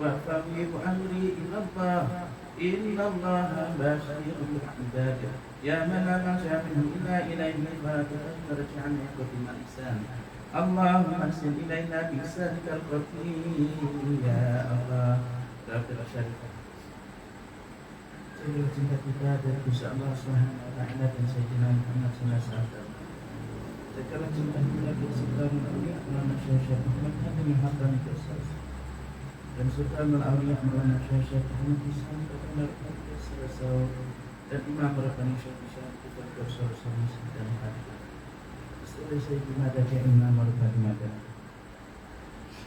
وأفوض أمري إلى الله إن الله بشير بالعباد يا من لا ملجأ منه إلا إليه فلا تفرج عن عقبة الإحسان اللهم أحسن إلينا بإحسانك القدير يا الله. Dalam syarikat Sayyidul cinta kita dari Gusti Allah Subhanahu wa taala dan Sayyidina Muhammad sallallahu alaihi wasallam. Segala cinta kita dari Sultan Aulia Maulana Syekh Muhammad Hadi Haqqani Qasas dan Sultan Aulia Maulana Syekh Muhammad Islam Kebenar Qasas dan Imam Rabbani Syekh Syekh Qasas dan Hadi. Setelah Sayyidina Dajjal Imam Rabbani Madani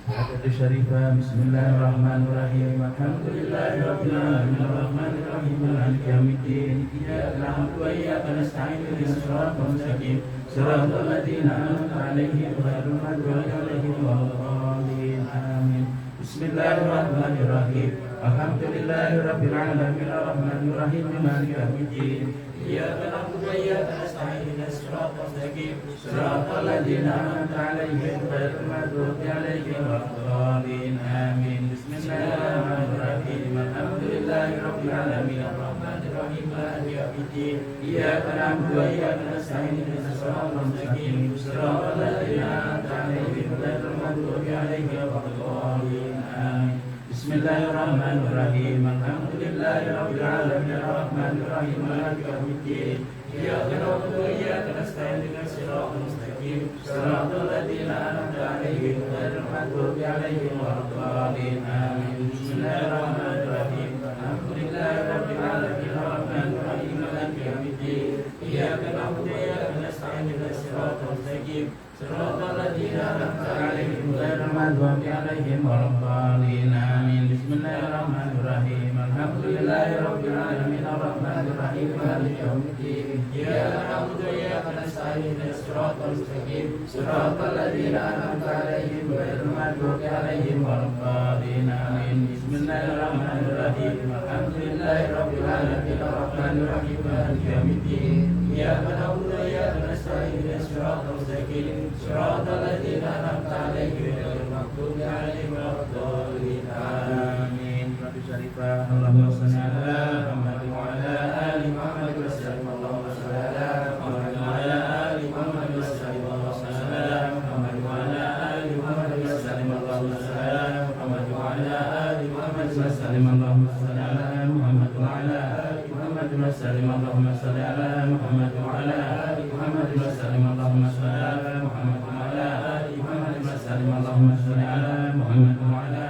Hadats Syarifah. Bismillahirrahmanirrahim. Alhamdulillahirabbil alamin arrahmanir rahim maliki yaumiddin iyyaka na'budu wa iyyaka nasta'in ihdinas siratal mustaqim siratal ladzina an'amta 'alaihim ghairil maghdubi 'alaihim waladdallin amin. Bismillahirrahmanirrahim. Alhamdulillahirabbil alamin arrahmanir rahim maliki yaumiddin iyyaka na'budu wa iyyaka nasta'in ihdinas siratal mustaqim siratal ladzina an'amta 'alaihim ghairil maghdubi 'alaihim waladdallin amin. Bismillahirrahmanirrahim. Alhamdulillahirabbil alamin arrahmanir rahim maliki yaumiddin iyyaka na'budu wa iyyaka nasta'in ihdinas siratal mustaqim siratal ladzina an'amta 'alaihim ghairil maghdubi 'alaihim waladdallin amin. Bismillahirrahmanirrahim. Alhamdulillahirabbil alamin arrahmanir rahim maliki yaumiddin iyyaka na'budu wa iyyaka nasta'in ihdinas siratal mustaqim siratal ladzina an'amta 'alaihim ghairil maghdubi 'alaihim waladdallin amin. Bismillahirrahmanirrahim. Alhamdulillahirabbil alamin arrahmanir rahim maliki yaumiddin iyyaka na'budu wa iyyaka nasta'in ihdinas siratal mustaqim siratal ladzina an'amta 'alaihim ghairil maghdubi 'alaihim waladdallin amin. Bismillahirrahmanirrahim. Alhamdulillahirabbil alamin arrahmanir rahim maliki yaumiddin iyyaka na'budu wa iyyaka nasta'in ihdinas siratal mustaqim siratal ladzina an'amta 'alaihim ghairil maghdubi 'alaihim waladdallin amin. Bismillahirrahmanirrahim. Alhamdulillahirabbil alamin arrahmanir rahim maliki yaumiddin iyyaka na'budu wa iyyaka nasta'in ihdinas siratal mustaqim siratal ladzina an'amta 'alaihim ghairil maghdubi 'alaihim waladdallin amin. Syarifah. Allahumma shalli ala Muhammad wa ala ali Muhammad wa sallim. Allahumma shalli ala Muhammad wa ala ali Muhammad wa sallim. Allahumma shalli ala Muhammad wa ala ali Muhammad wa sallim. Allahumma shalli ala Muhammad wa ala ali Muhammad wa sallim. Allahumma shalli ala Muhammad wa ala ali Muhammad wa sallim. Allahumma shalli ala Muhammad wa ala ali Muhammad wa sallim. Allahumma shalli ala Muhammad wa ala ali Muhammad wa sallim. Allahumma shalli ala Muhammad wa ala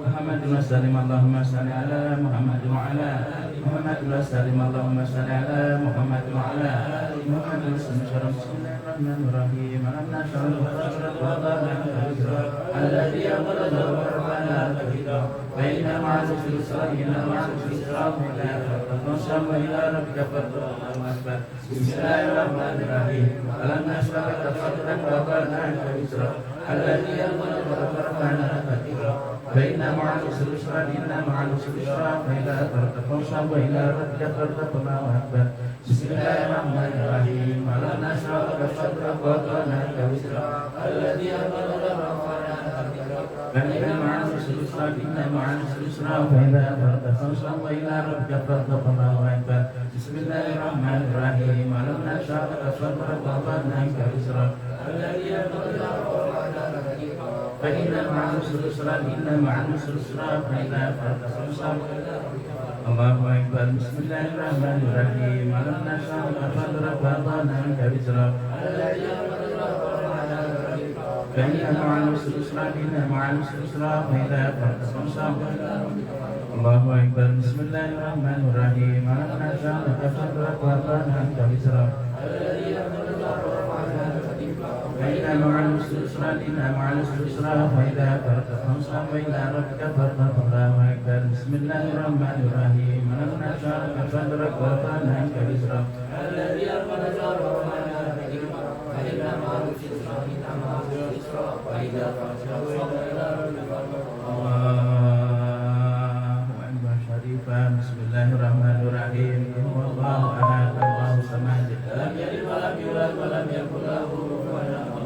Muhammad wa sallim. Allahumma shalli ala Muhammad wa ala Muhammad wa sallim. Allahumma shalli ala Muhammad wa ala Muhammad wa sallim. Bismillahirrahmanirrahim. Alam nashrah laka wa wada'na alladhi yaqulu wa rafa'na laka wa inna ma'al usri yusra inna ma'al usri yusra wa ila rabbika farghab. Bismillahirrahmanirrahim. Alam nashrah laka sadrak wa wada'na anka wizrak alladhi yaqulu wa rafa'na laka فإن مع العسر يسرا إن مع العسر يسرا فإذا فرغت فانصب وإلى ربك فارغب وأكبر. بسم الله الرحمن الرحيم. ألم نشرح لك صدرك ووضعنا عنك وزرك الذي أنقض ظهرك فإن مع العسر يسرا إن مع العسر يسرا فإذا فرغت فانصب وإلى ربك فارغب وأكبر. بسم الله الرحمن الرحيم. ألم نشرح لك صدرك ووضعنا عنك وزرك الذي أنقض ظهرك فإن مع العسر يسرا إن مع العسر يسرا فإذا فرغت فانصب. Allahu Akbar. Bismillahirrahmanirrahim. Alam nashrah laka sadrak wa wada'na anka wizrak fa inna ma'al usri yusra inna ma'al usri yusra fa idza faragta fansab. Allahu Akbar. Bismillahirrahmanirrahim. Alam nashrah laka sadrak wa wada'na anka wizrak فإن مع العسر يسرا إن مع العسر يسرا فإذا فرغت فانصب وإلى ربك فارغب. الله أكبر. بسم الله الرحمن الرحيم. ألم نشرح لك صدرك ووضعنا عنك وزرك الذي أنقض ظهرك فإن مع العسر يسرا إن مع العسر يسرا فإذا فرغت فانصب وإلى ربك فارغب. الله أكبر. شريفا. بسم الله الرحمن الرحيم. قل هو الله أحد الله الصمد لم يلد ولم يولد ولم يكن له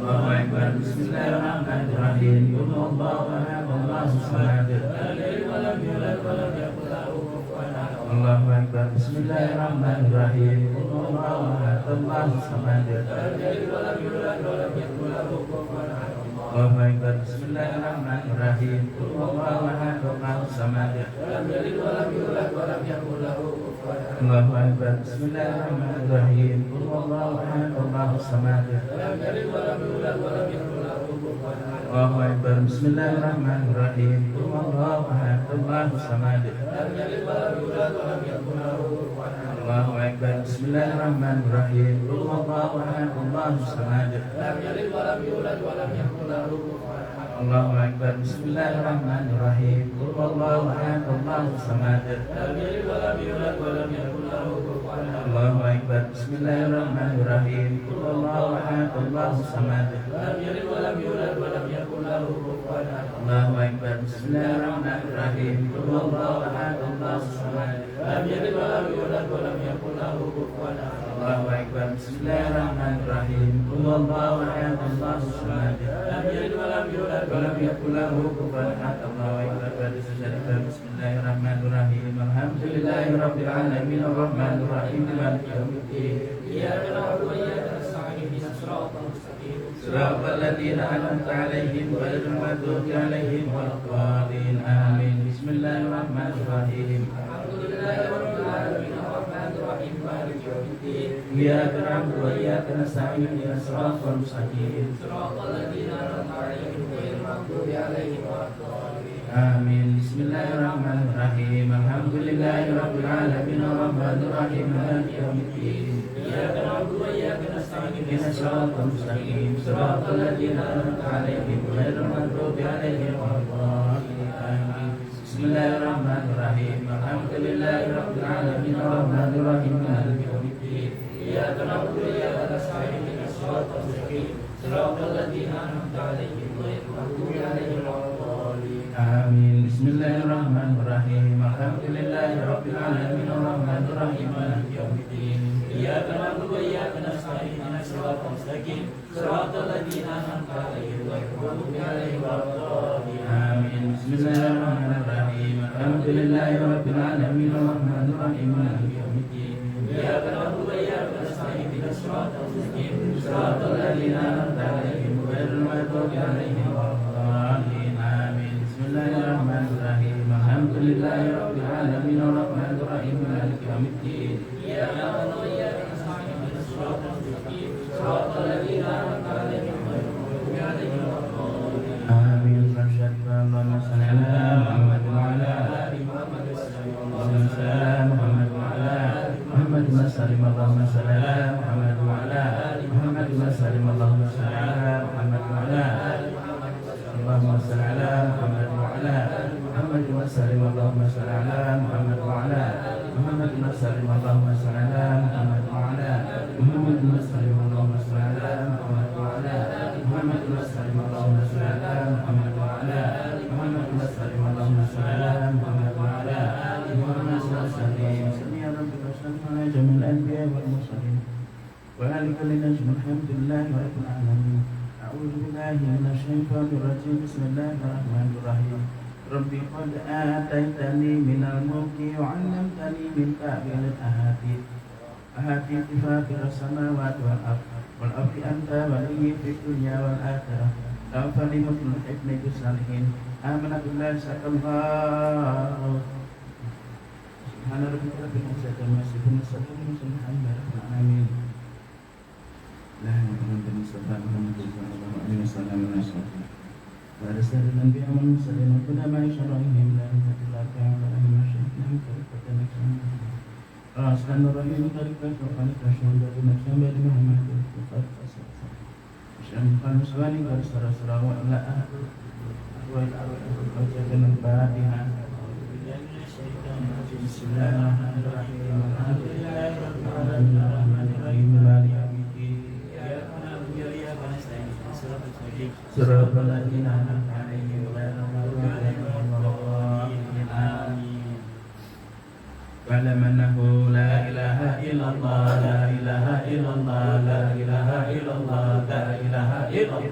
Allahu Akbar. Bismillahirrahmanirrahim. Qul huwallahu ahad Allahu samad lam yalid wa lam Bismillahirrahmanirrahim. Qul huwallahu ahad, Allahus samad. Lam yalid wa lam yulad wa lam yakul lahu kufuwan ahad. Allahu akbar. Bismillahirrahmanirrahim. Qul huwallahu ahad, Allahus samad. Lam yalid wa lam yulad wa lam yakul lahu kufuwan ahad. Allahu akbar. Bismillahirrahmanirrahim. Qul huwallahu ahad, Allahus samad. Lam yalid wa lam yulad wa lam yakul lahu kufuwan ahad. Allahu akbar. Bismillahirrahmanirrahim. Qul huwallahu ahad, Allahus samad. Lam yalid wa lam yulad wa lam yakul lahu kufuwan ahad. Allahu akbar. Bismillahirrahmanirrahim. Qul huwallahu ahad, Allahus samad. Lam yalid wa lam yulad wa lam yakul lahu kufuwan ahad. Allahu akbar. Bismillahirrahmanirrahim. Qul huwallahu ahad, Allahus samad. Lam yalid wa lam yulad wa lam yakul lahu kufuwan ahad. Allahu akbar. Bismillahirrahmanirrahim. Qul huwallahu ahad, Allahus samad. Lam yalid wa lam yulad wa lam yakul lahu kufuwan ahad. Allahu akbar. Bismillahirrahmanirrahim. Qul huwallahu ahad, Allahus samad. Lam yalid wa lam yulad wa lam yakul lahu kufuwan ahad. Allahu akbar. Bismillahirrahmanirrahim. Qul huwallahu ahad, Allahus samad. Lam yalid wa lam yulad wa lam yakul lahu kufuwan ahad. Allahu akbar. Bismillahirrahmanirrahim. Alhamdulillahirabbil alamin arrahmanir rahim maliki yaumiddin. Iyyaka na'budu wa iyyaka nasta'in ihdinas siratal mustaqim. Siratal ladzina an'amta 'alaihim ghairil maghdubi 'alaihim waladdallin. Amin. Bismillahirrahmanirrahim. Alhamdulillahirabbil alamin arrahmanir rahim maliki yaumiddin. Iyyaka na'budu wa iyyaka nasta'in ihdinas siratal mustaqim. Siratal ladzina an'amta 'alaihim ghairil maghdubi 'alaihim waladdallin. Amin. Bismillahirrahmanirrahim. Alhamdulillahirabbil alamin arrahmanir rahim maliki yaumiddin. Iyyaka na'budu wa iyyaka nasta'in ihdinas siratal mustaqim. Siratal ladzina an'amta 'alaihim ghairil maghdubi 'alaihim waladdallin. Amin. Bismillahirrahmanirrahim. Alhamdulillahirabbil alamin arrahmanir rahim maliki yaumiddin. Iyyaka na'budu wa iyyaka nasta'in ihdinas siratal mustaqim. Siratal ladzina an'amta 'alaihim ghairil maghdubi 'alaihim waladdallin. Amin. Bismillahirrahmanirrahim. Alhamdulillahirabbil alamin arrahmanir rahim maliki yaumiddin. Iyyaka na'budu wa iyyaka nasta'in ihdinas siratal mustaqim. Siratal ladzina an'amta 'alaihim ghairil maghdubi 'alaihim waladdallin. Amin. Bismillahirrahmanirrahim. Alhamdulillahirabbil alamin arrahmanir rahim maliki yaumiddin. Iyyaka na'budu wa iyyaka nasta'in ihdinas siratal mustaqim. Siratal ladzina an'amta 'alaihim ghairil maghdubi 'alaihim waladdallin. Amin. Bismillahirrahmanirrahim. Alhamdulillahirabbil alamin arrahmanir rahim maliki yaumiddin. Iyyaka na'budu wa iyyaka nasta'in ihdinas siratal mustaqim. Siratal ladzina an'amta 'alaihim ghairil maghdubi 'alaihim waladdallin. Amin. Allahumma shalli ala Muhammad wa ala ali Muhammad. Allahumma shalli ala Muhammad wa ala ali Muhammad wa sallim. Allahumma shalli ala Muhammad wa ala ali Muhammad wa sallim. Allahumma shalli ala Muhammad wa ala ali Muhammad. Allahumma shalli ala Muhammad wa ala ali Muhammad wa sallim. Allahumma shalli ala Muhammad wa ala ali Muhammad wa sallim. Allahumma shalli ala Muhammad wa ala ali Muhammad wa sallim. Allahumma shalli ala Muhammad wa ala ali Muhammad wa sallim. Allahumma shalli ala Muhammad wa ala ali Muhammad wa sallim. Allahumma shalli ala Muhammad wa ala ali Muhammad wa sallim. Salli ala Muhammad jamil anbiya wal mursalin wa ala kulli nabiyyin alhamdulillahi rabbil alamin. A'udzu billahi minasy syaithanir rajim. Bismillahirrahmanirrahim. Rabbi qad ataitani minal mulki wa 'allamtani min ta'wilil ahadits. Ahadits fatir as-samawati wal ardh. Wal ardi anta waliyyi fid dunya wal akhirah. Tawfani mutul hibni bisalihin. Amana billahi sakallahu. Subhana rabbika rabbil izzati amma yasifun. Salamun 'alal alamin. La ilaha illallah Muhammadur rasulullah alaihi wasallam. Pada saat Nabi Muhammad sallallahu alaihi wasallam syara'ihim la ilaha illallah masyaikhna mutaqaddam naksana. Rasulullah tarikah kafan kasyun dari naksana dari Muhammad sallallahu Syam kan suwani garis sarasara wa la wa bacakan al-Fatihah. Bismillahirrahmanirrahim. Alhamdulillahirabbil alamin arrahmanir rahim maliki yaumiddin. Iyyaka na'budu wa iyyaka nasta'in ihdinas siratal mustaqim. Siratal ladzina an'amta 'alaihim ghairil maghdubi 'alaihim waladdallin. Amin. Wa'lam annahu la ilaha illallah, la ilaha illallah, la ilaha illallah, la ilaha illallah.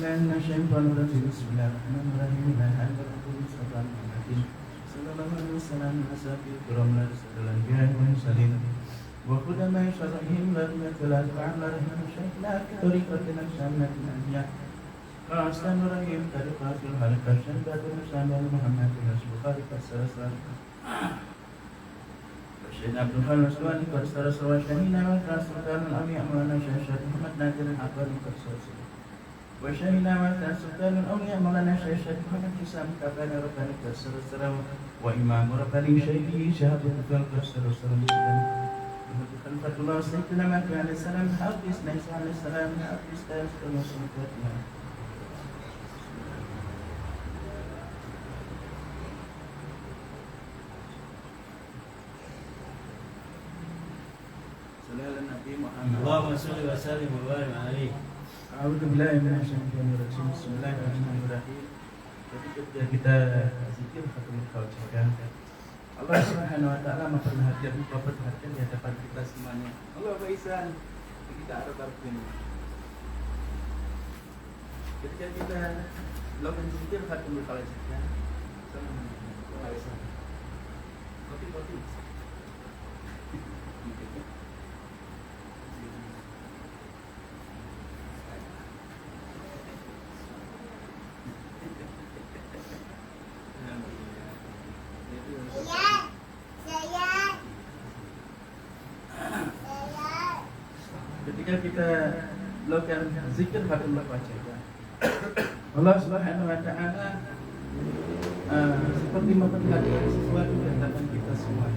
بالله من الشيطان الرجيم بسم الله الرحمن الرحيم لا حول ولا قوة إلا بالله صلى الله عليه وسلم أساطير الكرام لا رسول الأنبياء والمرسلين وخدماء شرعهم لم يتلا تعالى رحمه الشيخ لا طريقتنا الشاملة الأنبياء فأحسن رحيم طريقة الحلقة شنبة الشاملة محمد رسول البخاري فسر Syekh Abdul Khalim Aswani Farsara Sawashahina wa Sultan al-Awliya Maulana Syekh Muhammad Nadir al-Aqari Farsara wa Syahina wa Sultan al-Awliya Maulana Syekh Muhammad Hisam Kabana Rabbani Farsara wa Imam Rabbani Syekhi Syahabul Farsara Khalfatullah Sayyidina Maki alaihi salam Hafiz Naisa alaihi salam Hafiz Tayyib Sallallahu اللهم صل وسلم وبارك عليه. A'udzu billahi minasyaitonir rajim. Bismillahirrahmanirrahim. Ketika kita zikir khatamul Fatihah, Allah Subhanahu wa taala memperhatikan di hadapan kita semuanya. Allah Baisan, kita harap ini. Ketika kita melakukan zikir khatamul Fatihah, kopi. Ketika kita melakukan zikir khatamul Fatihah, Allah Subhanahu wa taala seperti memperhatikan sesuatu di hadapan kita semua.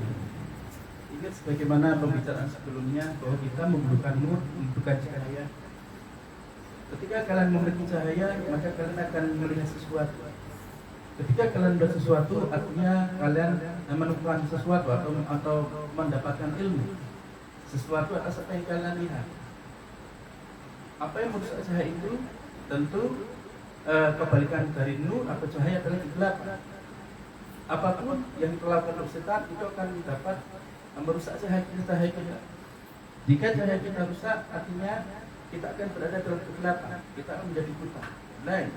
Ingat sebagaimana pembicaraan sebelumnya bahwa kita membutuhkan nur, membutuhkan cahaya. Ketika kalian memiliki cahaya, maka kalian akan melihat sesuatu. Ketika kalian melihat sesuatu, artinya kalian menemukan sesuatu atau mendapatkan ilmu sesuatu atas apa yang kalian lihat. Apa yang merusak cahaya itu tentu kebalikan dari nur atau cahaya adalah kegelapan. Apapun yang dilakukan oleh setan itu akan dapat merusak cahaya kita. Jika cahaya kita rusak, artinya kita akan berada dalam kegelapan, kita akan menjadi buta. Lain.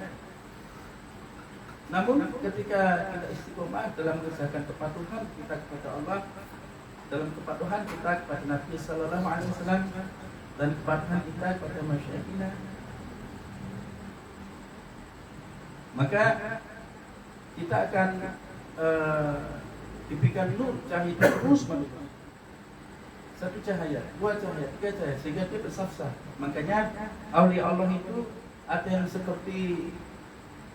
Namun ketika kita istiqomah dalam mengerjakan kepatuhan kita kepada Allah, dalam kepatuhan kita kepada Nabi Sallallahu Alaihi Wasallam, dan kepatuhan kita kepada masyayikhina, maka kita akan diberikan nur cahaya terus menerus. Satu cahaya, dua cahaya, tiga cahaya, sehingga dia bersaf-saf. Makanya aulia Allah itu ada yang seperti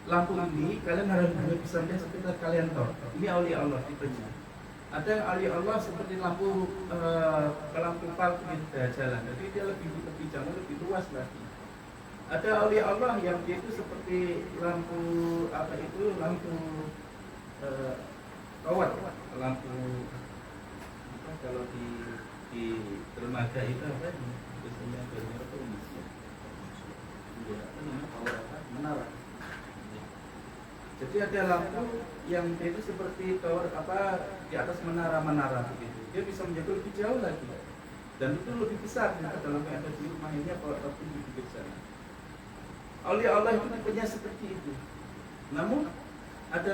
lampu ini, kalian harus bisa melihat sekitar kalian tahu. Ini aulia Allah tipenya. Ada yang aulia Allah seperti lampu palsu di jalan. Jadi dia lebih jauh, lebih luas lagi. Ada aulia Allah yang dia itu seperti lampu lampu tower, lampu apa kalau di dermaga itu apa biasanya bermerek apa ini? Ya, apa namanya tower apa? Menara. Jadi ada lampu yang dia itu seperti tower apa di atas menara begitu. Dia bisa menjadi lebih jauh lagi dan itu lebih besar daripada lampu yang ada di rumah ini ataupun di pinggir sana. Aulia Allah itu tipenya seperti itu. Namun ada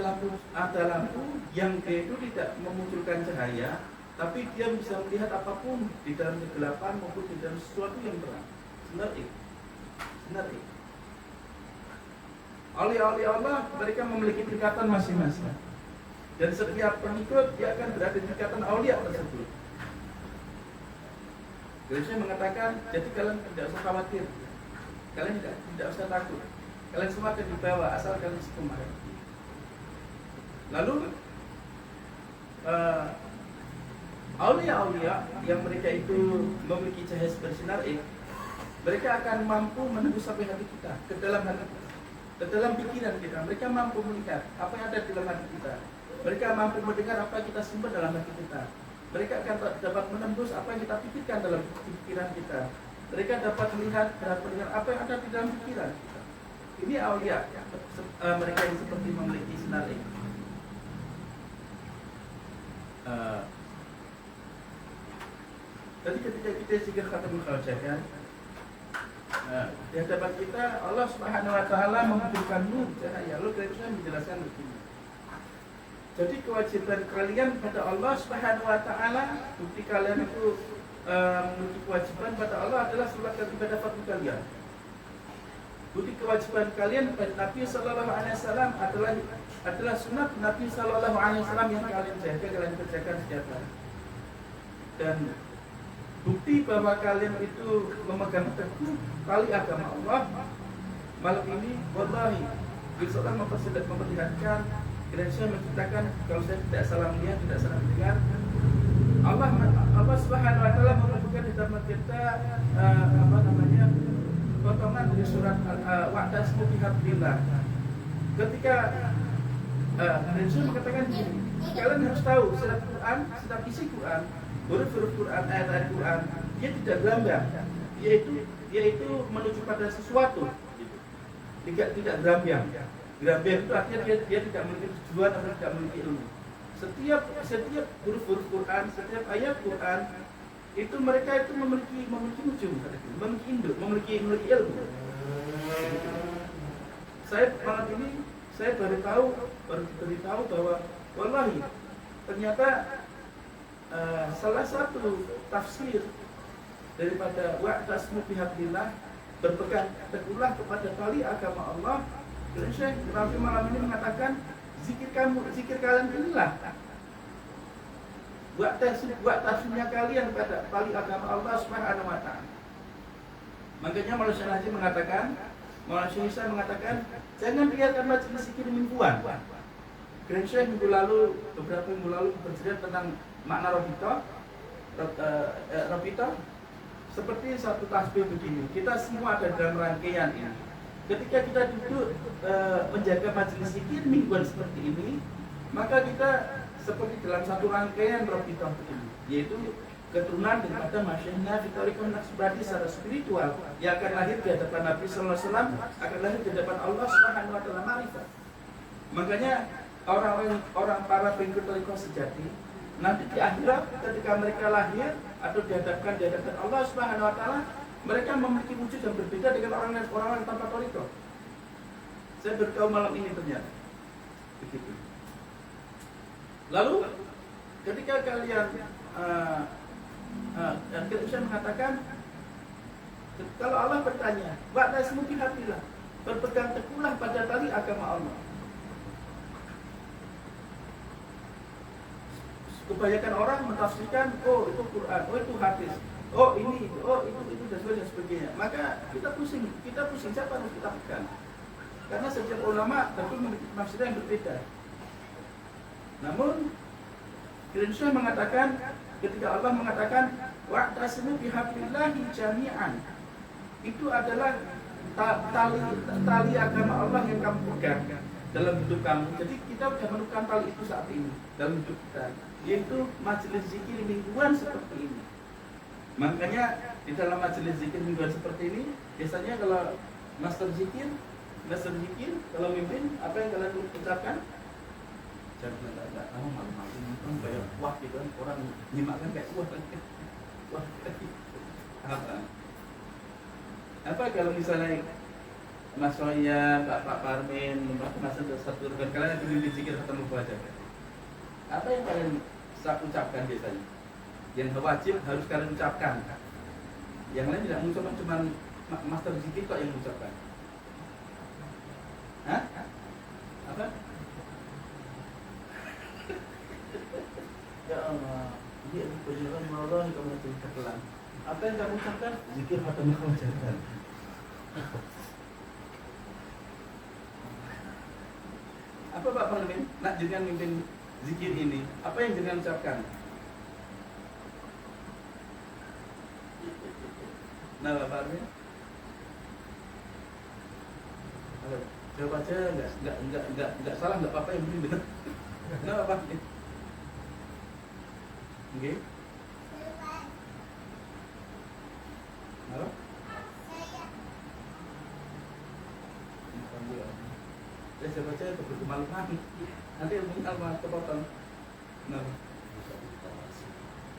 lampu yang dia itu tidak memunculkan cahaya, tapi dia bisa melihat apapun di dalam kegelapan maupun di dalam sesuatu yang terang. Sebenarnya. Aulia Allah mereka memiliki tingkatan masing-masing. Dan setiap pengikut dia akan berada di tingkatan aulia tersebut. Jadi saya mengatakan, jadi kalian tidak usah khawatir. Kalian tidak usah takut. Kalian semua akan dibawa asal kalian istiqomah. Lalu aulia yang mereka itu memiliki cahaya bersinar, mereka akan mampu menembus sampai hati kita, ke dalam hati kita, ke dalam pikiran kita. Mereka mampu melihat apa yang ada di dalam hati kita. Mereka mampu mendengar apa yang kita simpan dalam hati kita. Mereka akan dapat menembus apa yang kita pikirkan dalam pikiran kita. Mereka dapat melihat dan mendengar apa yang ada di dalam pikiran kita. Ini aulia, mereka yang seperti memiliki sinar ini. Tadi ketika kita zikir khatamul Fatihah, Di hadapan kita Allah Subhanahu wa taala memberikan nur cahaya. Lalu saya menjelaskan begini. Jadi kewajiban kalian pada Allah Subhanahu wa taala, bukti kalian itu memiliki kewajiban pada Allah adalah salat dan ibadah fardu kalian. Bukti kewajiban kalian pada Nabi sallallahu alaihi wasallam adalah sunat Nabi sallallahu alaihi wasallam yang kalian jaga, kalian kerjakan setiap hari. Dan bukti bahwa kalian itu memegang teguh tali agama Allah malam ini, wallahi, bila Allah memperlihatkan, dan saya menceritakan, kalau saya tidak salah melihat, tidak salah mendengar, Allah Subhanahu wa taala menunjukkan di dalam kita potongan dari surat Wa'tasimu bihablillah. Ketika Rasul mengatakan begini, kalian harus tahu setiap Quran, setiap isi Quran, huruf-huruf Quran, ayat-ayat Quran, dia tidak berambang, yaitu menuju pada sesuatu, tidak berambang. Berambang itu artinya dia tidak memiliki tujuan atau tidak memiliki ilmu. Setiap huruf-huruf Quran, setiap ayat Quran itu mereka itu memiliki ujung, memiliki induk, memiliki ilmu. Saya malam ini baru tahu bahwa wallahi ternyata salah satu tafsir daripada wa'tasimu bihablillah, berpegang teguhlah kepada tali agama Allah. Dan Syekh Rafi malam ini mengatakan zikir kalian inilah buat tafsirnya kalian pada tali agama Allah Subhanahu wa taala. Makanya Maulana Syekh Haji mengatakan, Maulana Syekh Isa mengatakan, jangan biarkan majelis zikir mingguan. Grand Syekh beberapa minggu lalu bercerita tentang makna Robito seperti satu tasbih begini. Kita semua ada dalam rangkaian ini. Ketika kita duduk menjaga majelis zikir mingguan seperti ini, maka kita seperti dalam satu rangkaian Robito ini, yaitu keturunan daripada Masyaihna Fitorikon Naqsbandi secara spiritual yang akan lahir di hadapan Nabi Sallallahu Alaihi Wasallam, akan lahir di hadapan Allah Subhanahu Wa Taala Ma'rifah. Makanya orang para pengikut Torikoh sejati nanti di akhirat ketika mereka lahir atau dihadapkan di hadapan Allah Subhanahu Wa Taala, mereka memiliki wujud yang berbeda dengan orang-orang tanpa Torikoh. Saya beritahu malam ini ternyata begitu. Lalu ketika kalian saya mengatakan, kalau Allah bertanya, wa'tasimu bihablillah, berpegang teguhlah pada tali agama Allah. Kebanyakan orang mentafsirkan, oh itu Quran, oh itu hadis, oh ini, oh itu dan sebagainya. Maka kita pusing siapa harus kita pegang? Karena setiap ulama tentu memiliki tafsir yang berbeda. Namun Syekh mengatakan, ketika Allah mengatakan wa'tasimu bihablillahi jami'an, itu adalah tali agama Allah yang kamu pegang dalam hidup kamu. Jadi kita sudah menemukan tali itu saat ini dalam hidup kita, yaitu majelis zikir mingguan seperti ini. Makanya di dalam majelis zikir mingguan seperti ini, biasanya kalau master zikir kalau mimpin, apa yang kalian ucapkan? Jangan ada, malu-malu kayak wah gitu kan, orang nyimakkan kayak wah apa kalau misalnya Mas Soya, Pak Parmin, Mas satu rekan kalian yang pemimpin zikir ketemu baca, apa yang kalian ucapkan biasanya? Yang wajib harus kalian ucapkan, yang lain tidak mengucapkan, cuma master zikir kok yang mengucapkan. Hah? Apa? Ya Allah, dia berjalan Allah kamu cerita kelam. Apa yang kamu ucapkan? Zikir khatam kamu ucapkan. Apa Pak Parmin? Nak jangan mimpin zikir ini. Apa yang jangan ucapkan? Nah Pak Parmin? Jawab aja, enggak salah, enggak apa-apa, yang penting benar. Kenapa Pak? Oke. Halo? Saya baca itu berkemaluan. Nanti ilmu apa kepotong. Kenapa?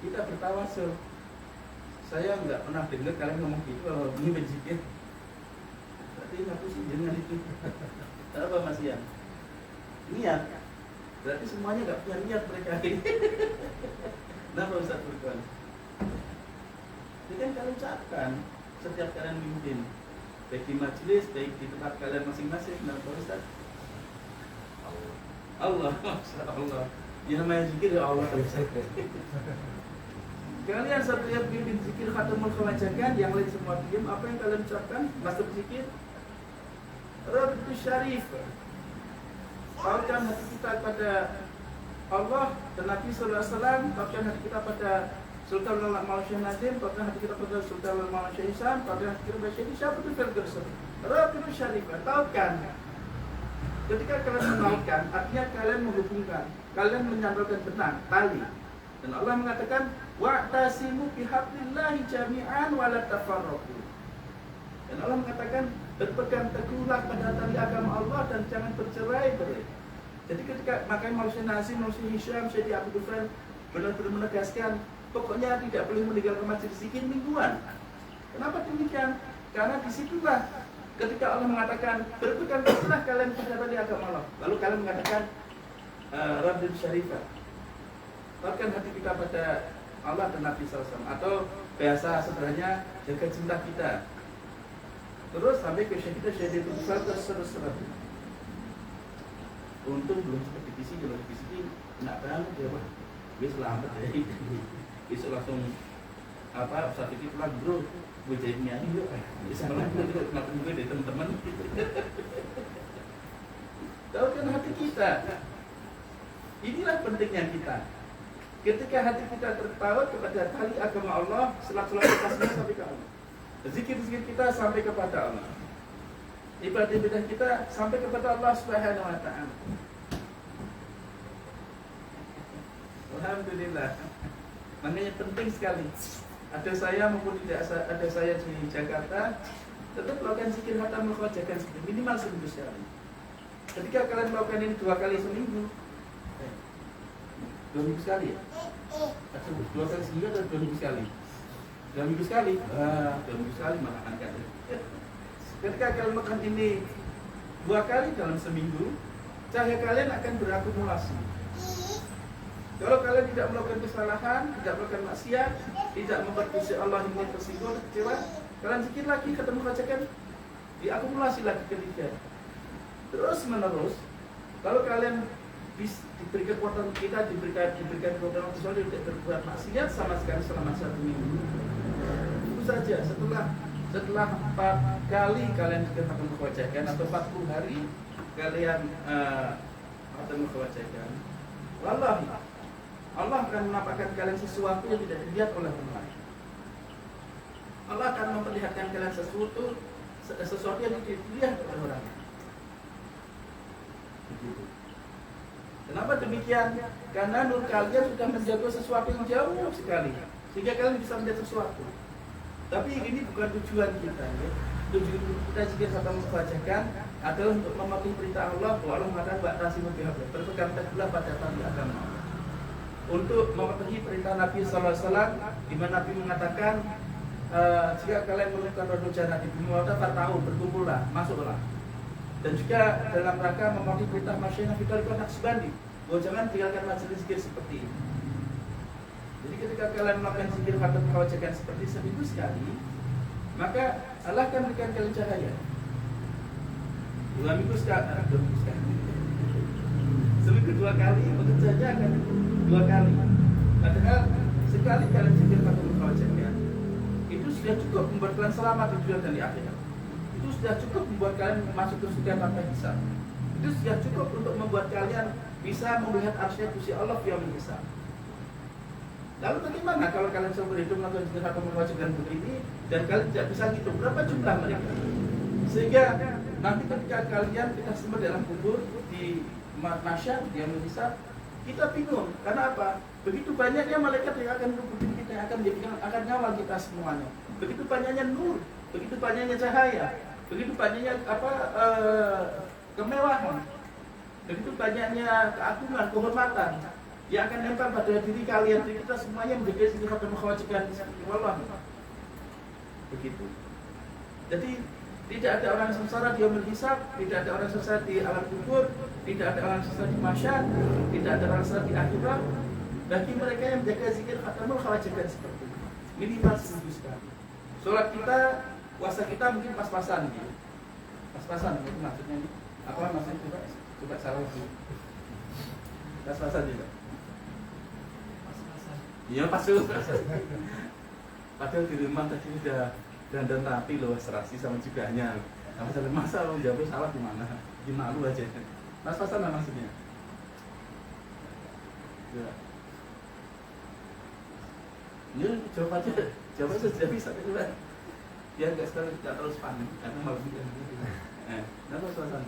Kita bertawasul. Saya enggak pernah dengar kalian ngomong gitu kalau ini berzikir. ngapusin jangan itu. Apa Mas Ian? Niat. Berarti semuanya nggak punya niat mereka ini. Kenapa Ustaz Furqan? Ini kan kalian ucapkan setiap kalian mimpin, baik di majelis, baik di tempat kalian masing-masing. Kenapa Ustaz? Allah, Masya Allah. Ya namanya zikir ya Allah. Kalian setiap bimbing zikir khatamul kewajakan, yang lain semua diam. Apa yang kalian ucapkan? Masuk zikir Rabbi Syarif. Tautkan hati kita kepada Allah dan Nabi Sallallahu Alaihi Wasallam. Tautkan hati kita pada Sultan Al-Maulana Syekh Nazim. Tautkan hati kita pada Sultan Al-Maulana Syekh Isam. Tautkan hati kita pada Syekh Isam. Itu Firdaus. Rabbi Syarif. Tautkan. Ketika kalian menautkan, artinya kalian menghubungkan, kalian menyandalkan benang, tali. Dan Allah mengatakan, wa'tasimu bihablillahi jami'an wa la tafarraqu. Dan Allah mengatakan, berpegang teguhlah pada tali agama Allah dan jangan bercerai-berai. Jadi ketika makanya Maulana Nazim, Maulana Hisham, Syekh Abu Dufan benar-benar menegaskan, pokoknya tidak boleh meninggalkan majelis zikir mingguan. Kenapa demikian? Karena disitulah ketika Allah mengatakan berpegang teguhlah kalian pada tali agama Allah. Lalu kalian mengatakan Rabbil Syarifah. Tautkan hati kita pada Allah dan Nabi SAW. Atau bahasa sederhananya jaga cinta kita. Terus sampai ke Syekh kita Syekh itu terus. Untung belum sempat divisi, kalau divisi nak banget ya Pak. Dia selamat ya. Besok langsung Ustaz Fikri pulang bro. Gue jadi nyanyi yuk. Semalam gue ngapain gue dari teman-teman. Tautkan hati kita. Inilah pentingnya kita. Ketika hati kita tertaut kepada tali agama Allah, selak-selak kita semua sampai ke Allah. Zikir-zikir kita sampai kepada Allah. Ibadah-ibadah kita sampai kepada Allah Subhanahu wa Ta'ala. Alhamdulillah. Makanya penting sekali. Ada saya maupun tidak ada saya di Jakarta, tetap melakukan zikir khatamul kewajakan minimal seminggu sekali. Ketika kalian melakukan ini 2 kali seminggu, 2 minggu sekali ya? Atau 2 kali seminggu atau 2 minggu sekali? 2 minggu sekali? 2 minggu sekali malah angkat. Ketika kalian melakukan ini 2 kali dalam seminggu, cahaya kalian akan berakumulasi. Kalau kalian tidak melakukan kesalahan, tidak melakukan maksiat, tidak membuat Gusti Allah ingin tersinggung, kecewa, kalian zikir lagi, ketemu kewajakan, diakumulasi lagi ketiga. Terus menerus, kalau kalian diberikan kekuatan kita, diberikan kekuatan Allah tidak berbuat maksiat sama sekali selama 1 minggu. Itu saja. Setelah 4 kali kalian ketemu kewajakan atau 40 hari kalian ketemu kewajakan, wallahi Allah akan menampakkan kalian sesuatu yang tidak dilihat oleh orang lain. Allah akan memperlihatkan kalian sesuatu yang tidak dilihat oleh orang lain. Begitu. Kenapa demikian? Karena nur kalian sudah menjaga sesuatu yang jauh sekali, sehingga kalian bisa melihat sesuatu. Tapi ini bukan tujuan kita. Ya. Tujuan kita jika kata membacakan adalah untuk mematuhi perintah Allah bahwa Allah mengatakan wa'tasimu bihablillah, berpegang teguhlah pada tali agama Allah. Untuk mematuhi perintah Nabi Sallallahu Alaihi Wasallam, di mana Nabi mengatakan jika kalian menemukan rodo jannah di bumi mawta tahu berkumpullah, masuklah. Dan juga dalam rangka mematuhi perintah Masyaikh Nabi Tariqah Naqsbandi, bahwa jangan tinggalkan majelis zikir seperti ini. Jadi ketika kalian melakukan zikir khatam kewajakan seperti seminggu sekali, maka Allah akan berikan kalian cahaya. 2 minggu sekali, 2 minggu sekali. Seminggu 2 kali, bekerjanya akan 2 kali. Padahal sekali kalian zikir khatam kewajakan, itu sudah cukup membuat kalian selamat di dunia dan di akhirat. Itu sudah cukup membuat kalian masuk ke surga tanpa hisab. Itu sudah cukup untuk membuat kalian bisa melihat arsy Gusti Allah yang hisab. Lalu bagaimana kalau kalian seumur hidup melakukan zikir khatam kewajakan begini dan kalian tidak bisa hitung berapa jumlah mereka? Sehingga nanti ketika kalian kita semua dalam kubur di masyar yang hisab, kita bingung. Karena apa? Begitu banyaknya malaikat yang akan menghubungi kita, yang akan ngawal kita semuanya. Begitu banyaknya nur, begitu banyaknya cahaya, begitu banyaknya kemewahan, begitu banyaknya keagungan, kehormatan yang akan nempel pada diri kalian. Kita semuanya menjadi zikir khatam kewajakan. Wallah. Begitu. Jadi Tidak ada orang sengsara di yaumul hisab, tidak ada orang sengsara di alam kubur, tidak ada orang sengsara di mahsyar, tidak ada orang sengsara di akhirat. Bagi mereka yang menjaga zikir khatamul khawajikan seperti ini, minimal seminggu sekali. Sholat kita, puasa kita mungkin pas-pasan gitu. Pas-pasan itu maksudnya ini. Apa maksudnya coba salah lagi. Pas-pasan juga. Iya pas-pasan. Padahal di rumah tadi udah dandan rapi loh, serasi sama jubahnya. Sama salah masa lo jawab salah di mana? Di malu aja. Pas-pasan lah maksudnya. Ya. Ya jawab aja sudah bisa kan? Biar nggak terus panik karena malu juga. Kenapa pas-pasan?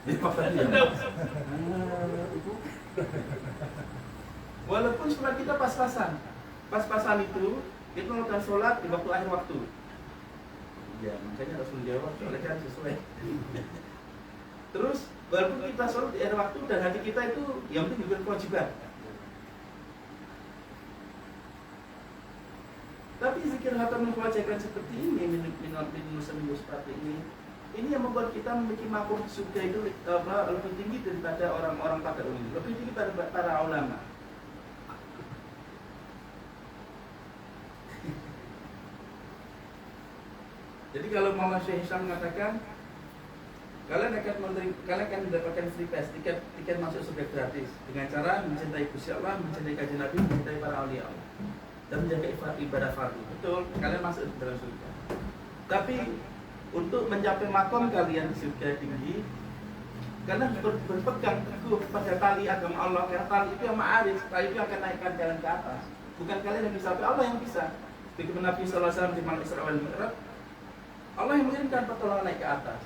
Ini pas-pasan ya. Itu. Walaupun sholat kita pas-pasan itu melakukan sholat di waktu akhir waktu. Ya makanya Rasul jawab soalnya kan sesuai. Terus walaupun kita sholat di akhir waktu dan hati kita itu yang penting juga kewajiban. Tapi zikir khatamul khawajikan seperti ini, minum seminggu seperti ini yang membuat kita memiliki makom surga itu lebih tinggi daripada orang-orang pada umumnya, lebih tinggi daripada para ulama. Jadi kalau Muhammad Syekh Hisham mengatakan kalian akan mendapatkan free pass, tiket masuk surga gratis dengan cara mencintai Gusti Allah, mencintai kajian Nabi, mencintai para aulia Allah dan menjaga ibadah fardu. Betul, kalian masuk ke dalam surga. Tapi untuk mencapai makom kalian di surga tinggi, karena berpegang teguh pada tali agama Allah, karena tali itu yang ma'arif, tali itu akan naikkan kalian ke atas. Bukan kalian yang bisa, tapi Allah yang bisa. Bagaimana Nabi SAW di Malam Isra wal Mi'raj, Allah yang mengirimkan pertolongan naik ke atas.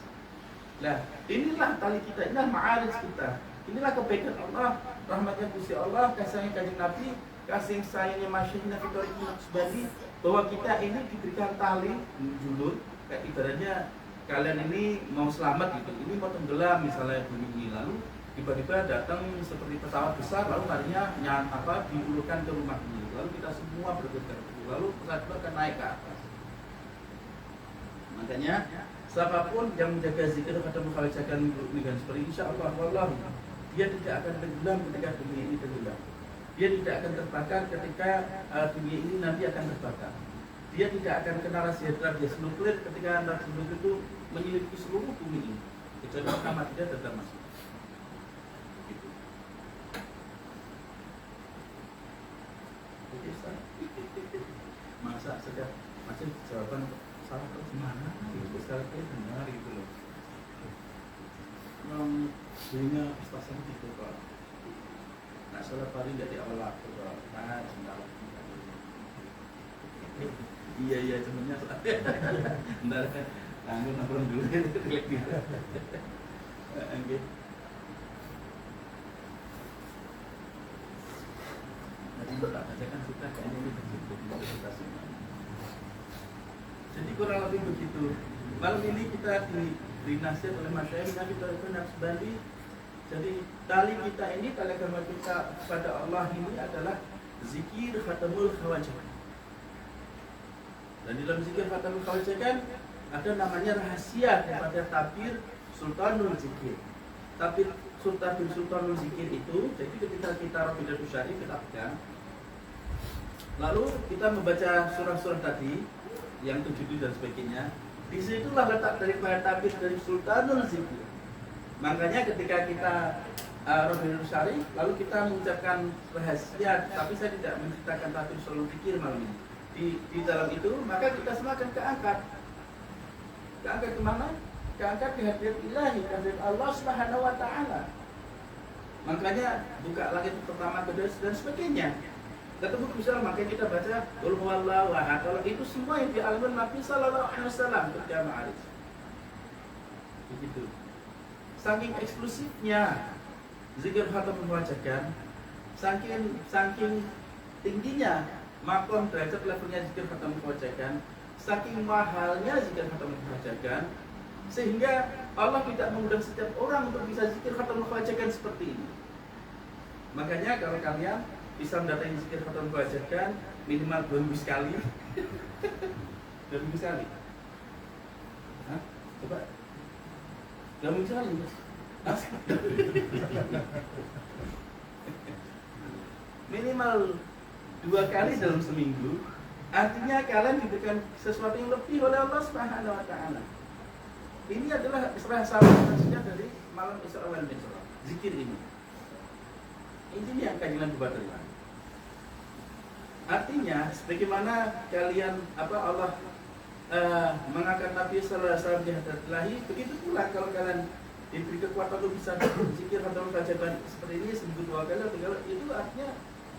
Nah, inilah tali kita, inilah ma'arif kita, inilah kebaikan Allah, rahmatnya Gusti Allah, kasihnya kanjeng Nabi, kasih sayangnya Masyaikh Nabi Tariq Naqsbandi, bahwa kita ini diberikan tali julur. Kayak ibaratnya kalian ini mau selamat gitu, ini mau tenggelam misalnya bumi ini, lalu tiba-tiba datang seperti pesawat besar, lalu harinya diulurkan ke rumah ini, lalu kita semua bergetar, lalu pesawat itu akan naik ke atas. Makanya siapapun yang menjaga zikir khatamul khawajikan dengan seperti insya Allah, wallah, dia tidak akan tenggelam ketika dunia ini tenggelam. Dia tidak akan terbakar ketika dunia ini nanti akan terbakar. Dia tidak akan kena radiasi nuklir ketika radiasi nuklir itu menyelimuti seluruh bumi ini. Kecuali Muhammad dia tetap masuk. Gitu. Oke, masa sedang masih jawaban salah atau gimana? Itu sekali benar gitu loh. Dirinya pas-pasan gitu Pak. Nah, sholat pagi nggak di awal waktu Pak. Nah, sebentar. Iya sebenarnya bentar tanggung nongkrong dulu klik gitu. Oke. Jadi tak bacakan kita kayaknya ini begitu interpretasinya. Jadi kurang lebih begitu. Malam ini kita diberi nasihat oleh Masyaikh Nabi Tariq Naqsbandi. Jadi tali kita ini, tali agama kita kepada Allah ini adalah zikir khatamul khawajikan. Dan di dalam zikir khatamul khawajikan ada namanya rahasia kepada tabir Sultanul Zikir. Tabir Sultanul Zikir itu, jadi ketika kita Rabidatul Syarif kita pegang, lalu kita membaca surah-surah tadi yang 7 dan sebagainya, disitulah letak daripada tabir dari Sultanul Zikir. Makanya ketika kita Rabidatul Syarif, lalu kita mengucapkan rahasia, tapi saya tidak menceritakan tabir Sultanul Zikir malam ini. Di dalam itu, maka kita semua akan keangkat kemana? Keangkat ke hadirat ilahi, ke hadirat Allah Subhanahu wa Ta'ala. Makanya buka langit pertama, kedua dan sebagainya. Ketemu misalnya, makanya kita baca Qul huwallahu ahad. Kalau itu semua yang dialami Nabi Sallallahu Alaihi Wasallam ketika Ma'arij. Begitu. Saking eksklusifnya zikir khatamul khawajikan, saking tingginya makom derajat levelnya zikir khatamul khawajikan, saking mahalnya zikir khatamul khawajikan, sehingga Allah tidak mengundang setiap orang untuk bisa zikir khatamul khawajikan seperti ini. Makanya kalau kalian bisa mendatangi zikir khatam kewajiban minimal 2 minggu sekali. 2 minggu sekali. Hah? Coba. 2 minggu sekali. Hah? Minimal 2 kali dalam seminggu. Artinya kalian diberikan sesuatu yang lebih oleh Allah Subhanahu wa taala. Ini adalah salah satu dari malam Isra wal Mi'raj. Zikir ini. Ini yang kajian buat terima. Artinya, sebagaimana kalian Allah mengangkat Nabi Sallallahu Alaihi Wasallam di hadarat ilahi, begitu pula kalau kalian diberi kekuatan untuk bisa zikir atau kewajiban seperti ini seminggu 2 kali atau 3 kali, itu artinya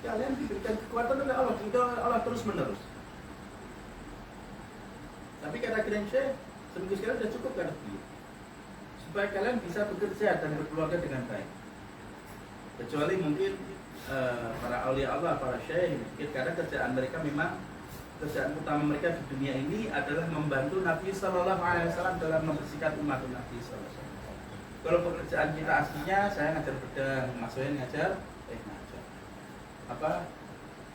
kalian diberikan kekuatan oleh Allah, itu Allah terus menerus. Tapi kata kirim Syekh, seminggu sekali sudah cukup kan supaya kalian bisa bekerja dan berkeluarga dengan baik. Kecuali mungkin para aulia Allah, para syekh, karena kerjaan mereka memang kerjaan utama mereka di dunia ini adalah membantu Nabi Sallallahu Alaihi Wasallam dalam membersihkan umat Nabi Sallallahu Alaihi Wasallam. Kalau pekerjaan kita aslinya, saya ngajar pedang, Mas Soen ngajar, ngajar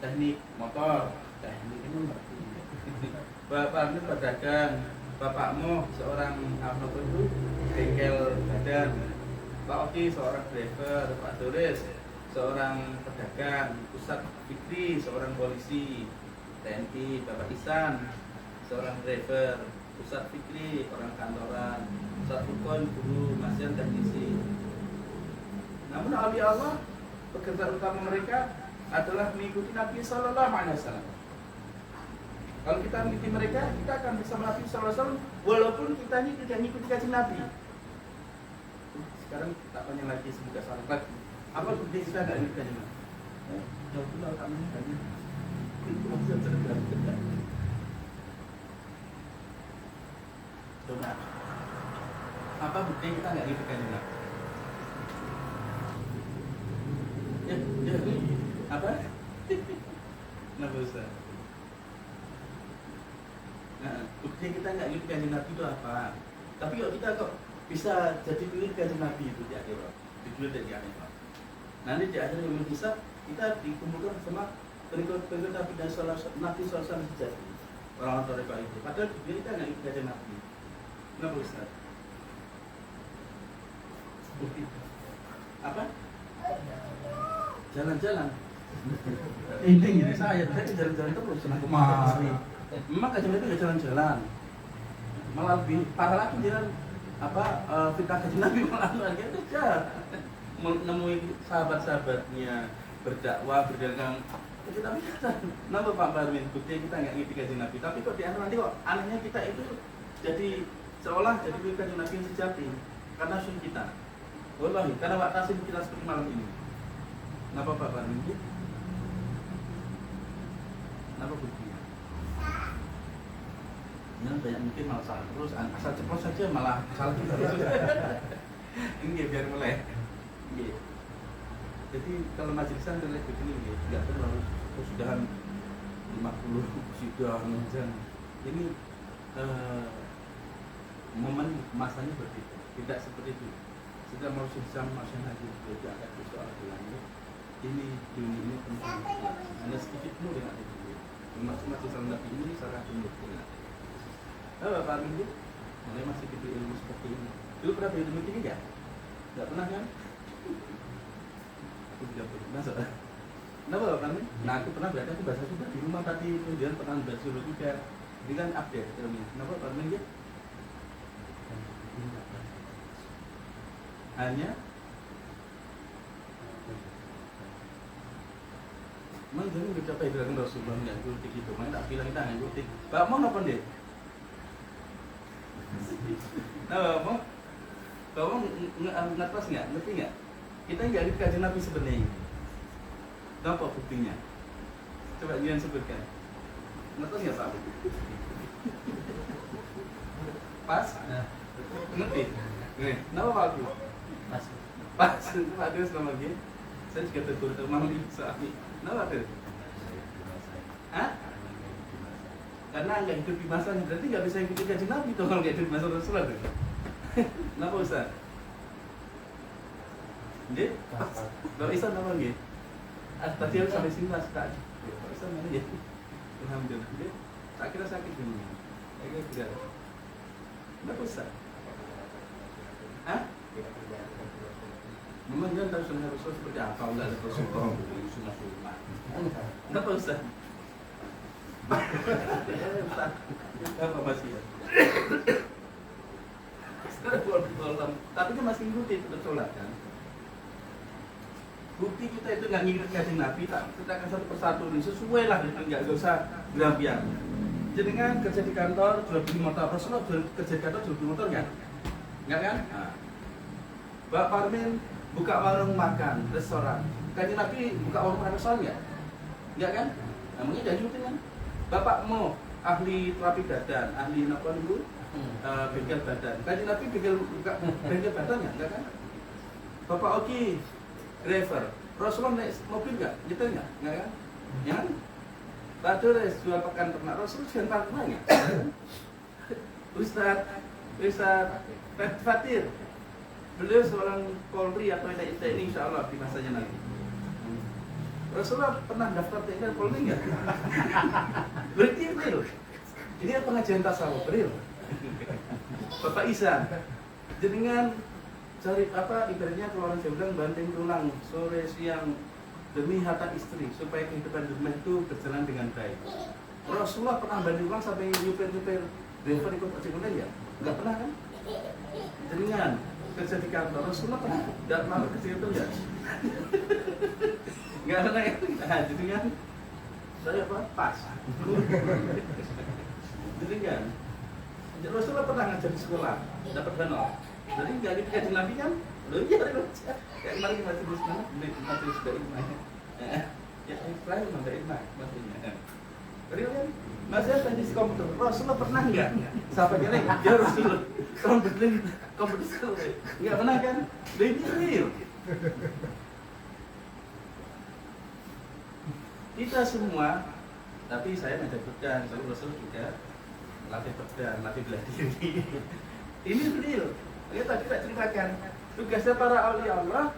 teknik motor, teknik ini ngerti. Bapak ini pedagang, bapakmu seorang bengkel badan, Pak Oki seorang driver, Pak Doris seorang pedagang, Ustadz Fikri seorang polisi, TNI, Bapak Isan seorang driver, Ustadz Fikri orang kantoran, Ustadz Fukon guru, Masian teknisi. Namun awliya Allah pekerjaan utama mereka adalah mengikuti Nabi Sallallahu Alaihi Wasallam. Kalau kita mengikuti mereka, kita akan bisa Nabi Sallallahu Alaihi Wasallam walaupun kita ini tidak mengikuti kajian Nabi. Sekarang tak tanya lagi, semoga salah lagi. Apa bukti kita tidak mengikuti kajian Nabi? Jauh pula kami kajian. Coba. Apa bukti kita tidak mengikuti kajian Nabi? Ya, apa? Kenapa Ustaz? Nah, bukti kita nggak ngikuti kajian Nabi itu apa? Tapi kok kita kok bisa jadi pengikut kajian Nabi itu di akhirat, jujur dari akhirat. Nanti di akhir yang bisa kita dikumpulkan sama pengikut Nabi dan Nabi SAW sejati, orang-orang tarekat itu. Padahal kita nggak ngikuti kajian Nabi. Kenapa Ustaz? Bukti apa? Jalan-jalan. Ini saya tadi jalan-jalan terus senang kemari. Memang kajian Nabi nggak jalan-jalan, malah lebih parah lagi jalan fitnah kajian Nabi malah lagi aja menemui sahabat-sahabatnya berdakwah berdagang kajian Nabi. Kenapa Pak Barmin? Bukti kita nggak ngikuti kajian Nabi, tapi kok di akhir nanti kok anehnya kita itu jadi seolah jadi kajian Nabi yang sejati karena sun kita. Wallahi, karena waktu kita seperti malam ini. Kenapa Pak Barmin? Kenapa buktinya? Ini banyak mungkin malah salah terus, asal ceplos saja malah salah juga terus. Ini biar mulai. Jadi kalau majelisan terlihat begini, nggak terlalu kesudahan 50 sudah menjang. Ini momen masanya berbeda, tidak seperti itu. Setelah mau susah masih lagi jadi akan bersoal lagi. Ini dunia ini tentang hanya sedikit pun dengan itu. Masing-masing salah Nabi ini salah pembuktian. Bapak Amin, mulai masih gitu ilmu seperti ini. Dulu pernah beli ilmu tinggi nggak? Nggak pernah kan? Aku tidak pernah soalnya. Kenapa Bapak Amin? Nah aku pernah berada, aku bahasa juga di rumah tadi, kemudian pernah bahasa dulu juga. Ini kan update ilmunya. Kenapa Bapak Amin ya? Hanya memang jadi mencapai dengan Rasulullah yang ikuti gitu, mana tak bilang kita nggak ikuti. Bapak mau apa deh? Nah, Bapak ngatas nggak, ngerti nggak? Kita nggak dikaji Nabi sebenarnya. Apa buktinya? Coba jangan sebutkan. Ngatas nggak Pak? Pas? Ngerti? Nih, kenapa Pak? Pas. Pas. Pak Deus nama lagi. Saya juga tegur teman di saat. Kenapa tuh? Hah? Karena nggak hidup di masanya, berarti nggak bisa ikuti kajian Nabi tuh kalau nggak hidup di masa Rasulullah tuh. Kenapa Ustaz? Nggih? Bapak Isa nama nggih? Tadi aku sampai sini lah sekali. Kok bisa mana ya? Alhamdulillah. Dia tak kira sakit dulu. Kayaknya tidak. Enggak usah. Hah? Memang dia tahu sunnah Rasul seperti apa? Enggak ada Rasulullah sunnah. Enggak usah. Apa masih ya? Tapi kan masih rutin tetap sholat kan? Bukti kita itu nggak ngikut kasih Nabi, kita akan satu persatu ini sesuai lah, nggak usah berlebihan. Jenengan kerja di kantor jual beli motor, Rasulullah kerja di kantor jual beli motor nggak? Nggak kan? Nah. Bapak Parmin buka warung makan, restoran. Kajian Nabi buka warung makan restoran nggak? Nggak kan? Namanya jangan ikutin kan? Bapakmu ahli terapi badan, ahli apa dulu? Bengkel badan. Kajian Nabi buka bengkel badan nggak kan? Bapak Oki driver, Rasulullah naik mobil nggak? Nyetir nggak? Nggak kan? Ya kan? Tadi jual pakan ternak, Rasulullah jual pakan ternak nggak? Ustaz Fatir, beliau seorang Polri atau TNI insya Allah di masanya nanti. Rasulullah pernah daftar TNI dan Polri nggak? Berarti real. Ini pengajian tasawuf real. Bapak Isa, jenengan cari apa ibaratnya kalau orang Jawa bilang banting tulang sore siang demi harta istri supaya kehidupan rumah itu berjalan dengan baik. Rasulullah pernah banting tulang sampai nyupir driver ikut ojek online ya? Nggak pernah kan? Jenengan kerja di kantor Rasulullah pernah nggak mau kerja itu ya? Nggak pernah ya? Nah, jenengan saya apa? Pas. Jenengan Rasulullah pernah ngajar di sekolah dapat honor. Jadi nggak dikasih Nabi kan? Lo iya ada baca. Kayak kemarin kita di sana, masih sudah iman. Ya Ibrahim sudah iman maksudnya. Real kan? Masih tadi di komputer. Rasulullah pernah nggak? Siapa dia lagi? Ya Rasulullah. Komputer nggak pernah kan? Ini real. Kita semua, tapi saya ngajak pedang, tapi Rasul juga latih pedang, latih bela diri. Ini real. Ya tadi saya ceritakan tugasnya para aulia Allah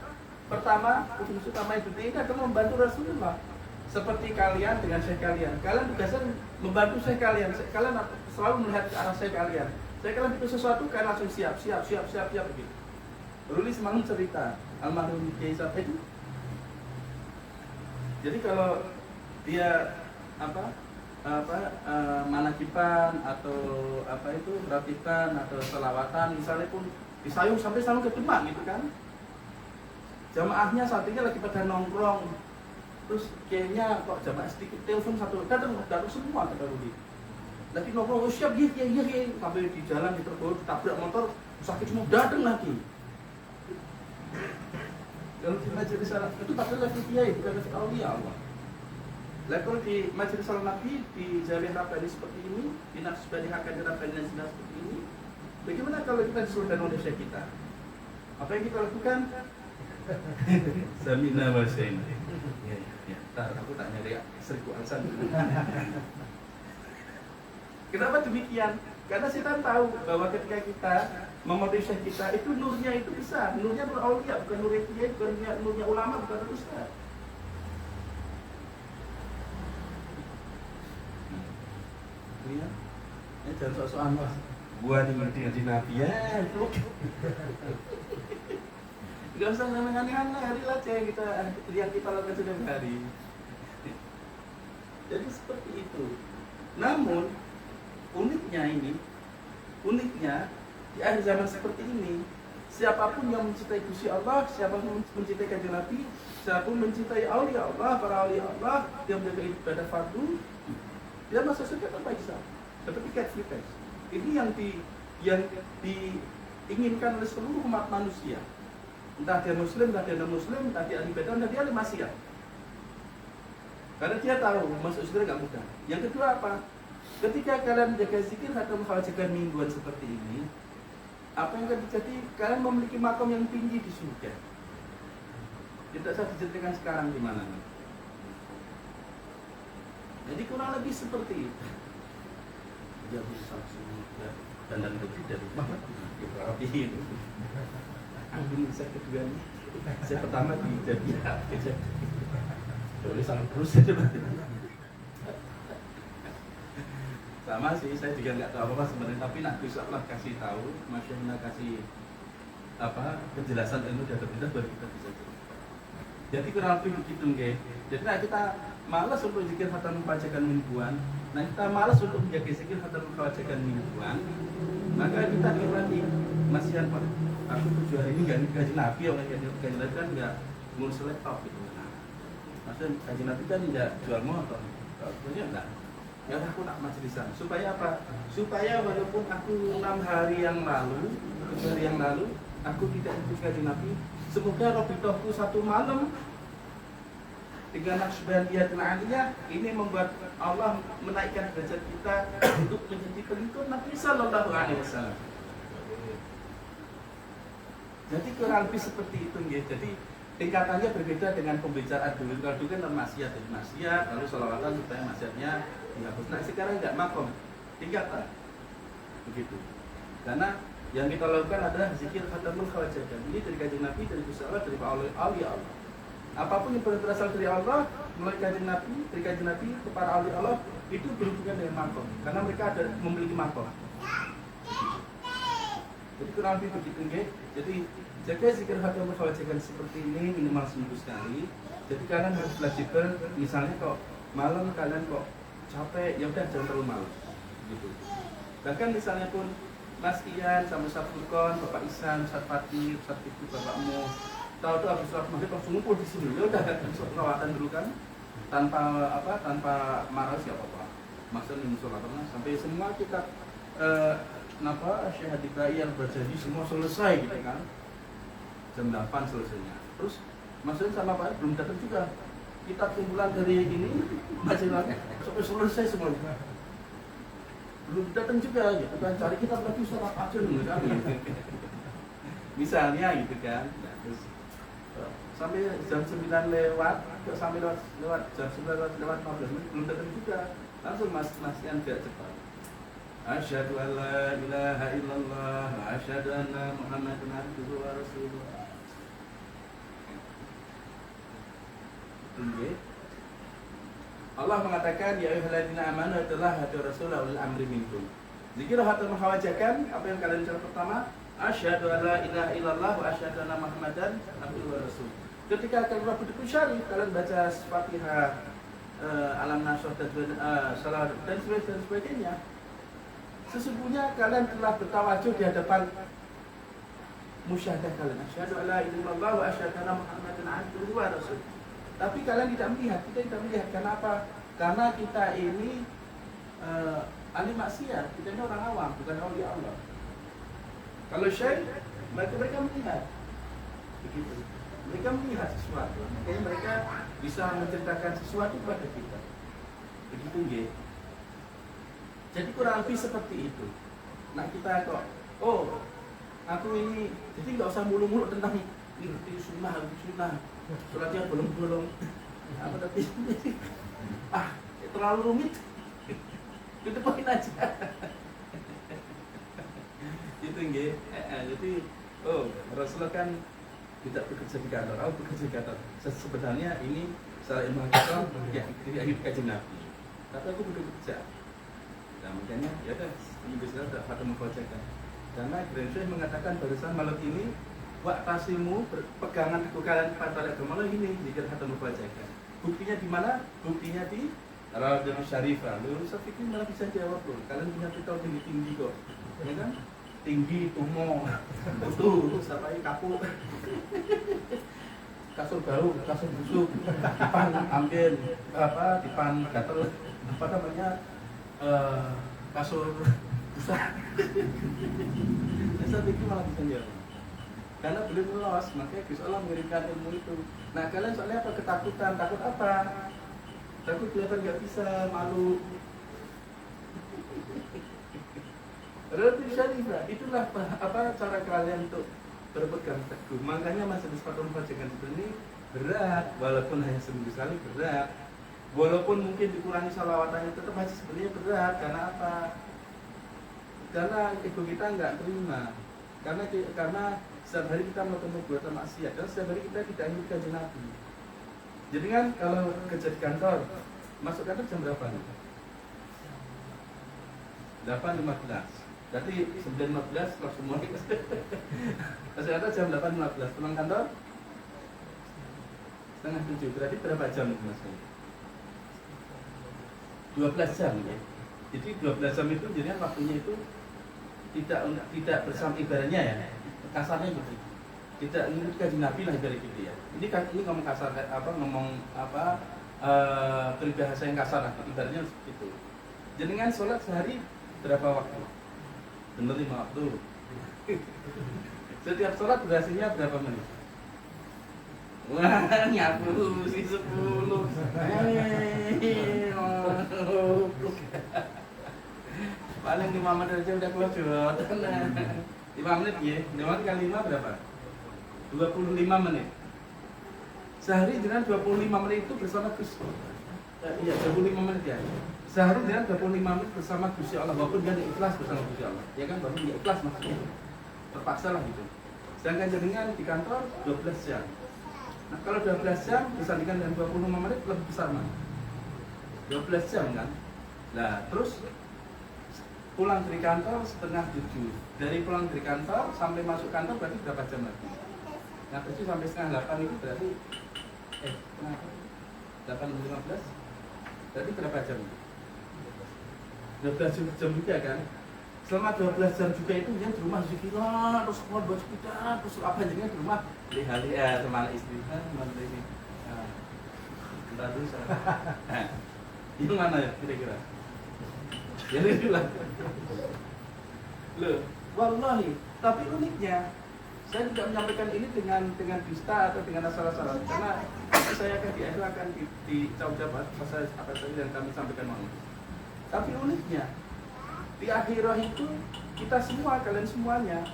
pertama, fungsi utama itu ini adalah membantu Rasulullah. Seperti kalian dengan syekh kalian. Kalian tugasnya membantu syekh kalian. Kalian selalu melihat ke arah syekh kalian. Syekh kalian itu sesuatu kalian langsung siap begitu. Ruli semalam cerita almarhum Kiai Said itu. Jadi kalau dia manakiban atau apa itu ratiban atau selawatan misalnya pun disayung sampai selalu ke Demak gitu kan, jamaahnya saatnya lagi pada nongkrong, terus kayaknya kok jamaah sedikit telepon satu datang semua kata Rudi lagi nongkrong, oh siap iya sampai di jalan diterburu ditabrak motor sakit semua datang lagi. Kalau di majelis salat itu padahal lagi kiai bukan lagi aulia Allah. Lah kalau di majelis salat Nabi di Jamiah Rabbani seperti ini, di Naqsybandi Hakan Rabbani dan seperti ini, bagaimana kalau kita disuruh dan oleh syekh kita? Apa yang kita lakukan? Samina wa syaina. Ya, aku tak nyari seribu alasan. Kenapa demikian? Karena setan tahu bahwa ketika kita memotivasi syekh kita itu nurnya itu besar, nurnya nur aulia, bukan nur kiai, bukan nurnya ulama, bukan ustaz. Ya, jangan sok-sokan mas. Gua ngerti Nabi ya, nggak usah aneh-aneh, hari aja kita lihat kita lakukan setiap hari. Jadi seperti itu. Namun uniknya di akhir zaman seperti ini, siapapun yang mencintai Gusti Allah, siapapun mencintai Kanjeng Nabi, siapapun mencintai aulia Allah, para aulia Allah yang menjaga ibadah fardu, dia masuk surga tanpa hisab, seperti cat free pass. Ini yang diinginkan oleh seluruh umat manusia. Entah dia muslim, entah dia non-muslim, entah dia ahli bid'ah, entah dia ahli maksiat. Karena dia tahu masuk surga nggak mudah. Yang kedua apa? Ketika kalian menjaga zikir atau menghajikan mingguan seperti ini, apa yang akan terjadi? Kalian memiliki makom yang tinggi di surga. Tidak usah diceritakan sekarang di mana. Jadi kurang lebih seperti itu. Dia bisa surga dan pergi dari rumah. Itu. Ambil saya kedua ini. Saya pertama di Jabia. tulisan terus sama sih, saya juga nggak tahu apa sebenarnya, tapi nak bisa lah kasih tahu, masyaallah kasih apa penjelasan ilmu dari kita baru kita bisa cerita. Jadi kurang lebih begitu nggih. Jadi nah kita malas untuk zikir hatta membacakan mingguan, nah kita malas untuk menjaga zikir hatta membacakan mingguan, maka kita lagi masihan Pak. Aku 7 hari ini nggak gaji Nabi, oleh gaji Nabi kan nggak ngurus laptop gitu. Nah, maksudnya gaji Nabi kan tidak jual motor, punya enggak. Ya aku nak majlisan supaya apa? Supaya walaupun aku 6 hari yang lalu, 7 hari yang lalu aku tidak ikut kaji Nabi, semoga robitohku satu malam dengan Naqsybandiyatul Aliyah ini membuat Allah menaikkan derajat kita untuk menjadi pengikut Nabi Sallallahu Alaihi Wasallam. Jadi kurang lebih seperti itu ya. Jadi tingkatannya berbeda dengan pembicaraan dulu. Kalau dulu kan maksiat, jadi maksiat, lalu sholawatan supaya maksiatnya dihapus. Nah sekarang enggak makom, tingkatan begitu. Karena yang kita lakukan adalah zikir khatamul khawajatan. Ini dari kajian Nabi, dari Gusti Allah, dari awliya Allah. Apapun yang berasal dari Allah, melalui kajian Nabi, dari kajian Nabi kepada awliya Allah itu berhubungan dengan makom. Karena mereka ada memiliki makom. Jadi kurang lebih begitu nggih. Jadi jaga zikir khatamul khawajatan seperti ini minimal seminggu sekali. Jadi kalian harus fleksibel. Misalnya kok malam kalian kok capek, ya udah jangan terlalu malam. Gitu. Bahkan misalnya pun Mas Ian sama Ustaz Furqon, Bapak Isan, Ustaz Fatih, Ustaz Ibu, Bapakmu tahu tuh habis sholat maghrib langsung ngumpul di sini. Ya udah perawatan dulu kan, tanpa marah siapa apa. Maksudnya ini sholatnya sampai semua kita Syekh Hadikai yang berjanji semua selesai gitu kan. Jam 8 selesainya. Terus maksudnya sama Pak belum datang juga. Kita kumpulan dari ini masih lagi sampai selesai semuanya. Belum datang juga gitu kan, cari kita lagi sholat aja dulu kan gitu. Misalnya gitu kan. Nah, terus sampai jam 9 lewat, sampai lewat jam 9 lewat 15 menit belum datang juga. Langsung Mas Ian gak cepat. Asyhadu an la ilaha illallah wa asyhadu anna Muhammadan abduhu wa rasuluh. Allah mengatakan ya ayyuhalladzina amanu telah hadu rasulullah ulil amri minkum. Zikir hatta menghawajakan apa yang kalian ucap pertama, asyhadu alla ilaha illallah wa asyhadu anna Muhammadan abduhu wa rasul. Ketika kalian berdua syarif, kalian baca Fatihah, Alam Nasrah dan salawat dan sebagainya. Sesungguhnya kalian telah bertawajuh di hadapan musyahadah kalian. Asyhadu alla ilaha illallah wa asyhadu anna Muhammadan abduhu wa rasul. Tapi kalian tidak melihat, kita tidak melihat. Kenapa? Karena kita ini ahli maksiat, kita ini orang awam, bukan awliya Allah. Kalau syekh, mereka melihat, begitu. Mereka melihat sesuatu, makanya mereka bisa menceritakan sesuatu kepada kita. Begitu nggih. Jadi kurang lebih seperti itu. Nah kita kok, oh, aku ini, jadi nggak usah mulu-mulu tentang ngerti sunnah. Suratnya bolong-bolong apa tapi terlalu rumit itu poin aja itu nggih jadi Rasulullah kan tidak bekerja di kantor, aku bekerja di kantor. Sebenarnya ini secara ilmu kita tidak hidup kajian Nabi, tapi aku bekerja. Nah makanya ya udah minggu sekali tidak pada membacakan karena Grand Syekh mengatakan barusan malam ini waktasimu pegangan teguh kalian pada agama Allah ini zikir hatta membacakan. Buktinya di mana? Buktinya di Rawdatul Syarifah. Lalu saya pikir malah bisa jawab loh. Kalian punya titel tinggi kok, ya kan? Tinggi, tumo, utuh, sampai kapu, kasur baru, kasur busuk, dipan ambil dipan gatel, apa namanya kasur busa. Saya pikir malah bisa jawab. Karena belum lolos, makanya Gusti Allah mengirimkan ilmu itu. Nah kalian soalnya apa? Ketakutan, takut apa? Takut kelihatan nggak bisa, malu. Rawdatul Syarifah, itulah apa cara kalian untuk berpegang teguh. Makanya majelis fatwa membacakan itu ini berat, walaupun hanya seminggu sekali berat. Walaupun mungkin dikurangi salawatannya tetap masih sebenarnya berat. Karena apa? Karena ego kita nggak terima. Karena setiap hari kita melakukan perbuatan maksiat dan setiap hari kita tidak ingin kajian Nabi. Jadi kan kalau kerja di kantor, masuk kantor jam berapa nih? 8.15. Berarti 9.15 kalau semua masuk kantor jam 8.15. Pulang kantor setengah 7. Berarti berapa jam mas? 12 jam ya. Jadi 12 jam itu jadinya waktunya itu tidak bersama ibaratnya ya. Kasarnya gitu. Tidak mengikuti kajian Nabi lah dari gitu ya. Ini kan ini ngomong kasar peribahasa yang kasar lah, ibaratnya seperti itu. Jenengan sholat sehari berapa waktu? Bener 5 waktu. Setiap sholat durasinya berapa menit? Wah, nyapu si 10. Paling 5 menit aja udah keluar jod. 5 menit ya. 5 kali 5 berapa? 25 menit. Sehari dengan 25 menit itu bersama Gusti. Iya, 25 menit ya. Sehari dengan 25 menit bersama Gusti Allah, walaupun dia ikhlas bersama Gusti Allah. Ya kan, walaupun dia ikhlas maksudnya. Terpaksa lah gitu. Sedangkan jenengan di kantor 12 jam. Nah, kalau 12 jam disandingkan dengan 25 menit lebih besar mana? 12 jam kan? Nah, terus pulang dari kantor setengah 7. Dari pulang dari kantor sampai masuk kantor berarti berapa jam lagi? Nah, 7 sampai setengah 8 itu berarti 8.15 berarti berapa jam? 12 jam juga kan? Selama 12 jam juga itu dia di rumah zikiran, terus keluar baju kita, terus apa jadinya di rumah lihat sama istri, sama istri. Entar dulu saya. Itu mana ya kira-kira? Jadi bilang, loh, wallahi, tapi uniknya saya tidak menyampaikan ini dengan dusta atau dengan asal-asalan, karena saya akan akan dicap-cap apa saja yang kami sampaikan mau. Tapi uniknya di akhirat itu kita semua, kalian semuanya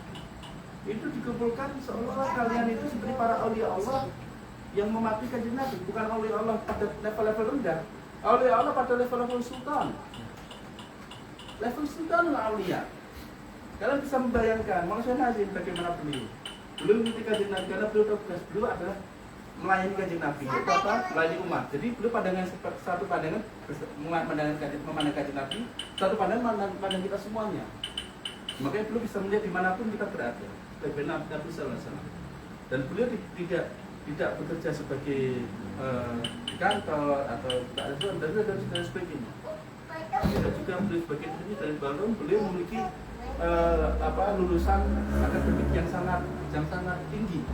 itu dikumpulkan seolah-olah kalian itu seperti para aulia Allah yang mematuhi kanjeng Nabi, bukan aulia Allah pada level-level rendah, aulia Allah pada level-level sultan. Level sultan aulia. Kalian bisa membayangkan manusia Nazim bagaimana beliau mengikuti kanjeng Nabi, karena beliau adalah melayani kanjeng Nabi, itu apa? Melayani umat. Jadi beliau pandangan satu pandangan memandang kanjeng Nabi, satu pandangan memandang kita semuanya. Makanya beliau bisa melihat dimanapun kita berada. Benar Nabi Sallallahu Alaihi Wasallam. Dan beliau tidak bekerja sebagai di kantor atau dan sebagainya. Tidak juga beliau sebagai ini dari Balon, beliau memiliki lulusan akademik yang sangat tinggi.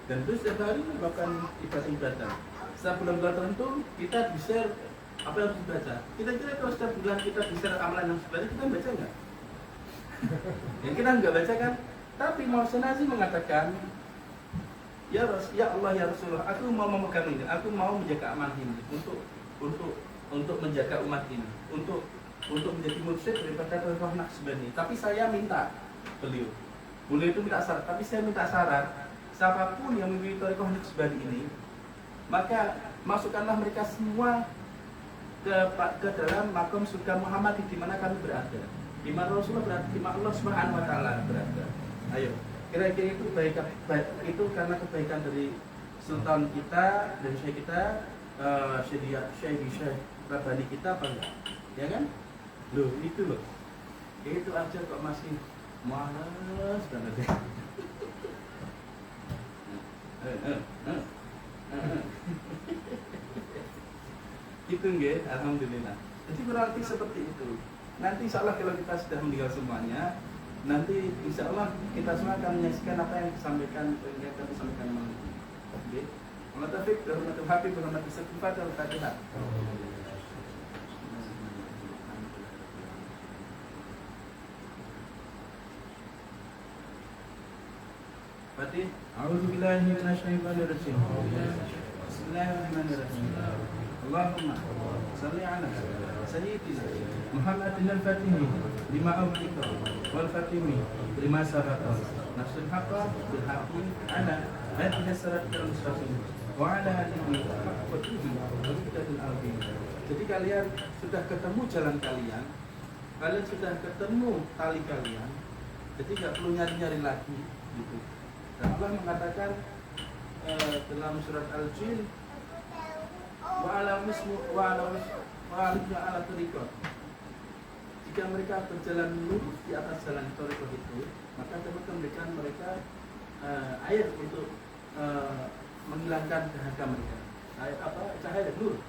Dan terus setiap hari melakukan ibadah. Setiap bulan-bulan tertentu kita bisa apa yang harus dibaca. Kira-kira kalau setiap bulan kita bisa amalan yang sebenarnya kita baca nggak? Yang kita nggak baca kan? Tapi Muhammad Nazi mengatakan, ya Allah ya Rasulullah, aku mau memegang ini, aku mau menjaga amanah ini untuk menjaga umat ini, untuk menjadi mursyid daripada Thariqah Naqsybandi. Tapi saya minta beliau itu minta syarat, tapi saya minta syarat. Siapapun yang memiliki Thariqah Naqsybandi ini, maka masukkanlah mereka semua ke dalam makam surga Muhammad di mana kami berada, di mana Rasulullah berada, di mana Allah Subhanahu wa taala berada. Ayo, kira-kira itu karena kebaikan dari sultan kita, dari syekh kita, Syekh Rabbani kita apa enggak? Ya kan? Loh, itu loh. Itu aja kok masih malas banget ya. Itu nggih, alhamdulillah. Jadi berarti seperti itu. Nanti insyaallah kalau kita sudah meninggal semuanya, nanti insyaallah kita semua akan menyaksikan apa yang disampaikan malam ini. Nggih. Allah taufik, rahmatul habib, rahmatul sifat al-Fatihah. Fatih, a'udzubillahi minasyaitonir rajim. Bismillahirrahmanirrahim. Allahumma shalli ala sayyidina Muhammadin al-Fatih lima awlika wal fatimi lima sabaqa nafsul haqqa bil haqqi ala hadhihi siratal mustaqim wa ala alihi haqqa qadrihi al-azim. Jadi kalian sudah ketemu jalan kalian sudah ketemu tali kalian, jadi nggak perlu nyari-nyari lagi gitu. Dan Allah mengatakan dalam surat Al-Jin ala tariqah. Jika mereka berjalan lurus di atas jalan tariqah itu, maka dapat memberikan mereka air untuk menghilangkan dahaga mereka. Air apa? Cahaya nur.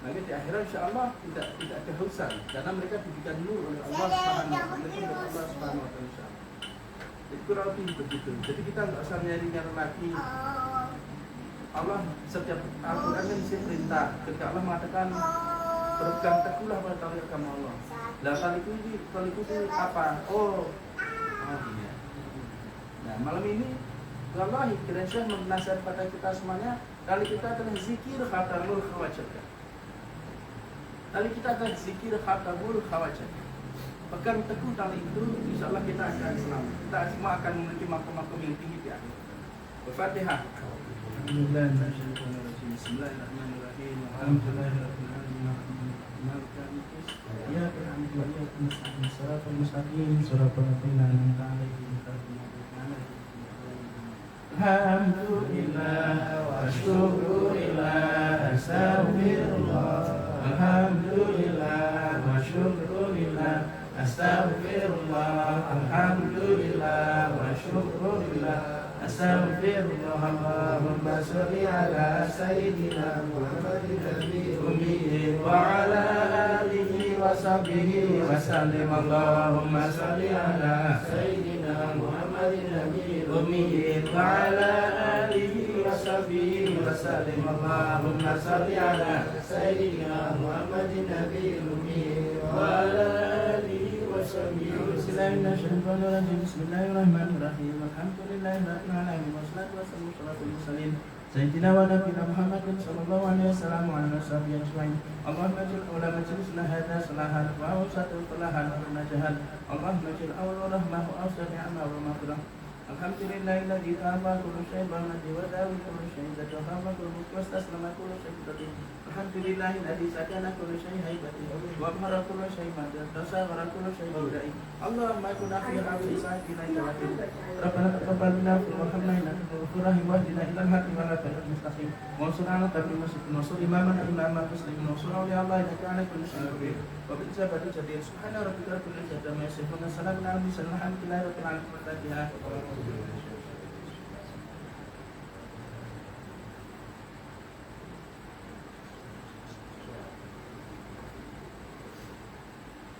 Maka di akhirat insyaallah tidak kehausan karena mereka diberikan nur oleh Allah Subhanahu wa taala. Jadi kurang lebih begitu. Jadi kita nggak usah nyari-nyari lagi. Allah setiap Al-Quran kan isi perintah. Ketika Allah mengatakan berpegang teguhlah pada tali agama Allah. Nah taliku itu apa? Oh iya. Nah malam ini wallahi kiranya menasihat pada kita semuanya. Tali kita adalah zikir khatamul khawajat. Tali kita adalah zikir khatamul khawajat. Pegang teguh tali itu, insyaallah kita akan selamat. Kita semua akan memiliki makam-makam yang tinggi di akhir. Al-Fatihah. Bismillahirrahmanirrahim. Alhamdulillahirabbil alamin. Iyyaka na'budu wa iyyaka nasta'in. Shiratal mustaqim, shiratal ladzina an'amta 'alaihim ghairil maghdubi 'alaihim. Alhamdulillah wa syukurillah, astaghfirullah. Alhamdulillah wa syukurillah, astaghfirullah. Alhamdulillah wa syukurillah, astaghfirullah. Allahumma sholli ala sayyidina Muhammadin nabiyil ummi wa ala alihi wa sahbihi wa sallim. Allahumma sholli ala sayyidina Muhammadin nabiyil ummi wa ala alihi wa sahbihi wa sallim. Allahumma sholli ala sayyidina Muhammadin nabiyil ummi wa ala alihi wa sahbihi. Bismillahirrahmanirrahim. Bismillahirrahmanirrahim. Alhamdulillahirabbil alamin. Wassalatu wassalamu ala mursalin sayyidina wa nabiyina Muhammadin sallallahu alaihi wasallam wa ala sahbihi ajmain. Allahumma ij'al awwala majlisina hadha salahan wa awsatuhu falahan wa najahan. Allahumma ij'al awwala rahmah wa awsatuhu ni'mah wa maghfirah. Alhamdulillahilladzi ta'ala kullu syai'in ba'di wa da'a kullu syai'in dzakara kullu mulki wastaslama kullu syai'in qadir. Alhamdulillahilladzi sakana kullu syai'in haibati wa amara kullu syai'in madad tasawara kullu syai'in bidai. Allahumma kunna fi hadhihi sa'atina ilahin. Rabbana taqabbal minna wa hamna innaka ghafurur rahim wa hdina ilal haqqi wa la tariqil mustaqim. Wa sallallahu tabi'in wa sallim imaman imama muslimin wa sallallahu alaihi wa ala kulli syai'in qadir. Wa bil jabati jadid subhana rabbika rabbil izzati amma yasifun wa salamun alal mursalin walhamdulillahi rabbil alamin. Fatihah.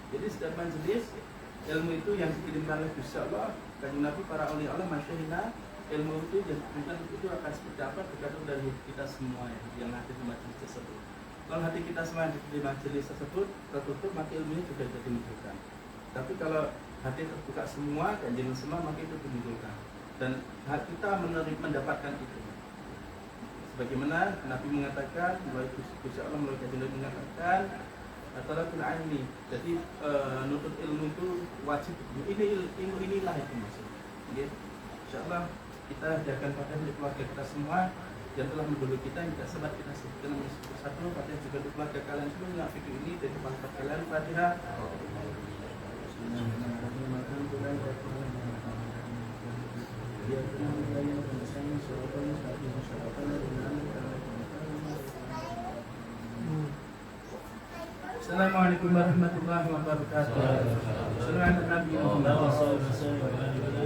Jadi setiap majelis ilmu itu yang dikirimkan oleh Gusti Allah, Kanjeng Nabi, para aulia Allah, masyayikh, ilmu itu yang bukan itu akan seperti apa tergantung dari kita semua yang hadir di majelis tersebut. Kalau hati kita semua di majelis tersebut tertutup, maka ilmunya juga jadi dimunculkan. Tapi kalau hati terbuka semua, Kanjeng semua, maka itu dimunculkan. Dan hati kita mendapatkan itu. Sebagaimana Nabi mengatakan, melalui Gusti Allah, melalui Kanjeng Nabi mengatakan, Talabul ilmi. Jadi nuntut ilmu itu wajib. Ilmu inilah itu maksudnya. Okay. Insyaallah kita hadiahkan pada keluarga kita semua yang telah mendahului kita, yang tidak sempat kita sebutkan nomor satu. Fatihah juga untuk keluarga kalian semua. Video ini dari keluarga kalian. Fatihah. Assalamualaikum warahmatullahi wabarakatuh. Sallallahu alaihi wa sallam.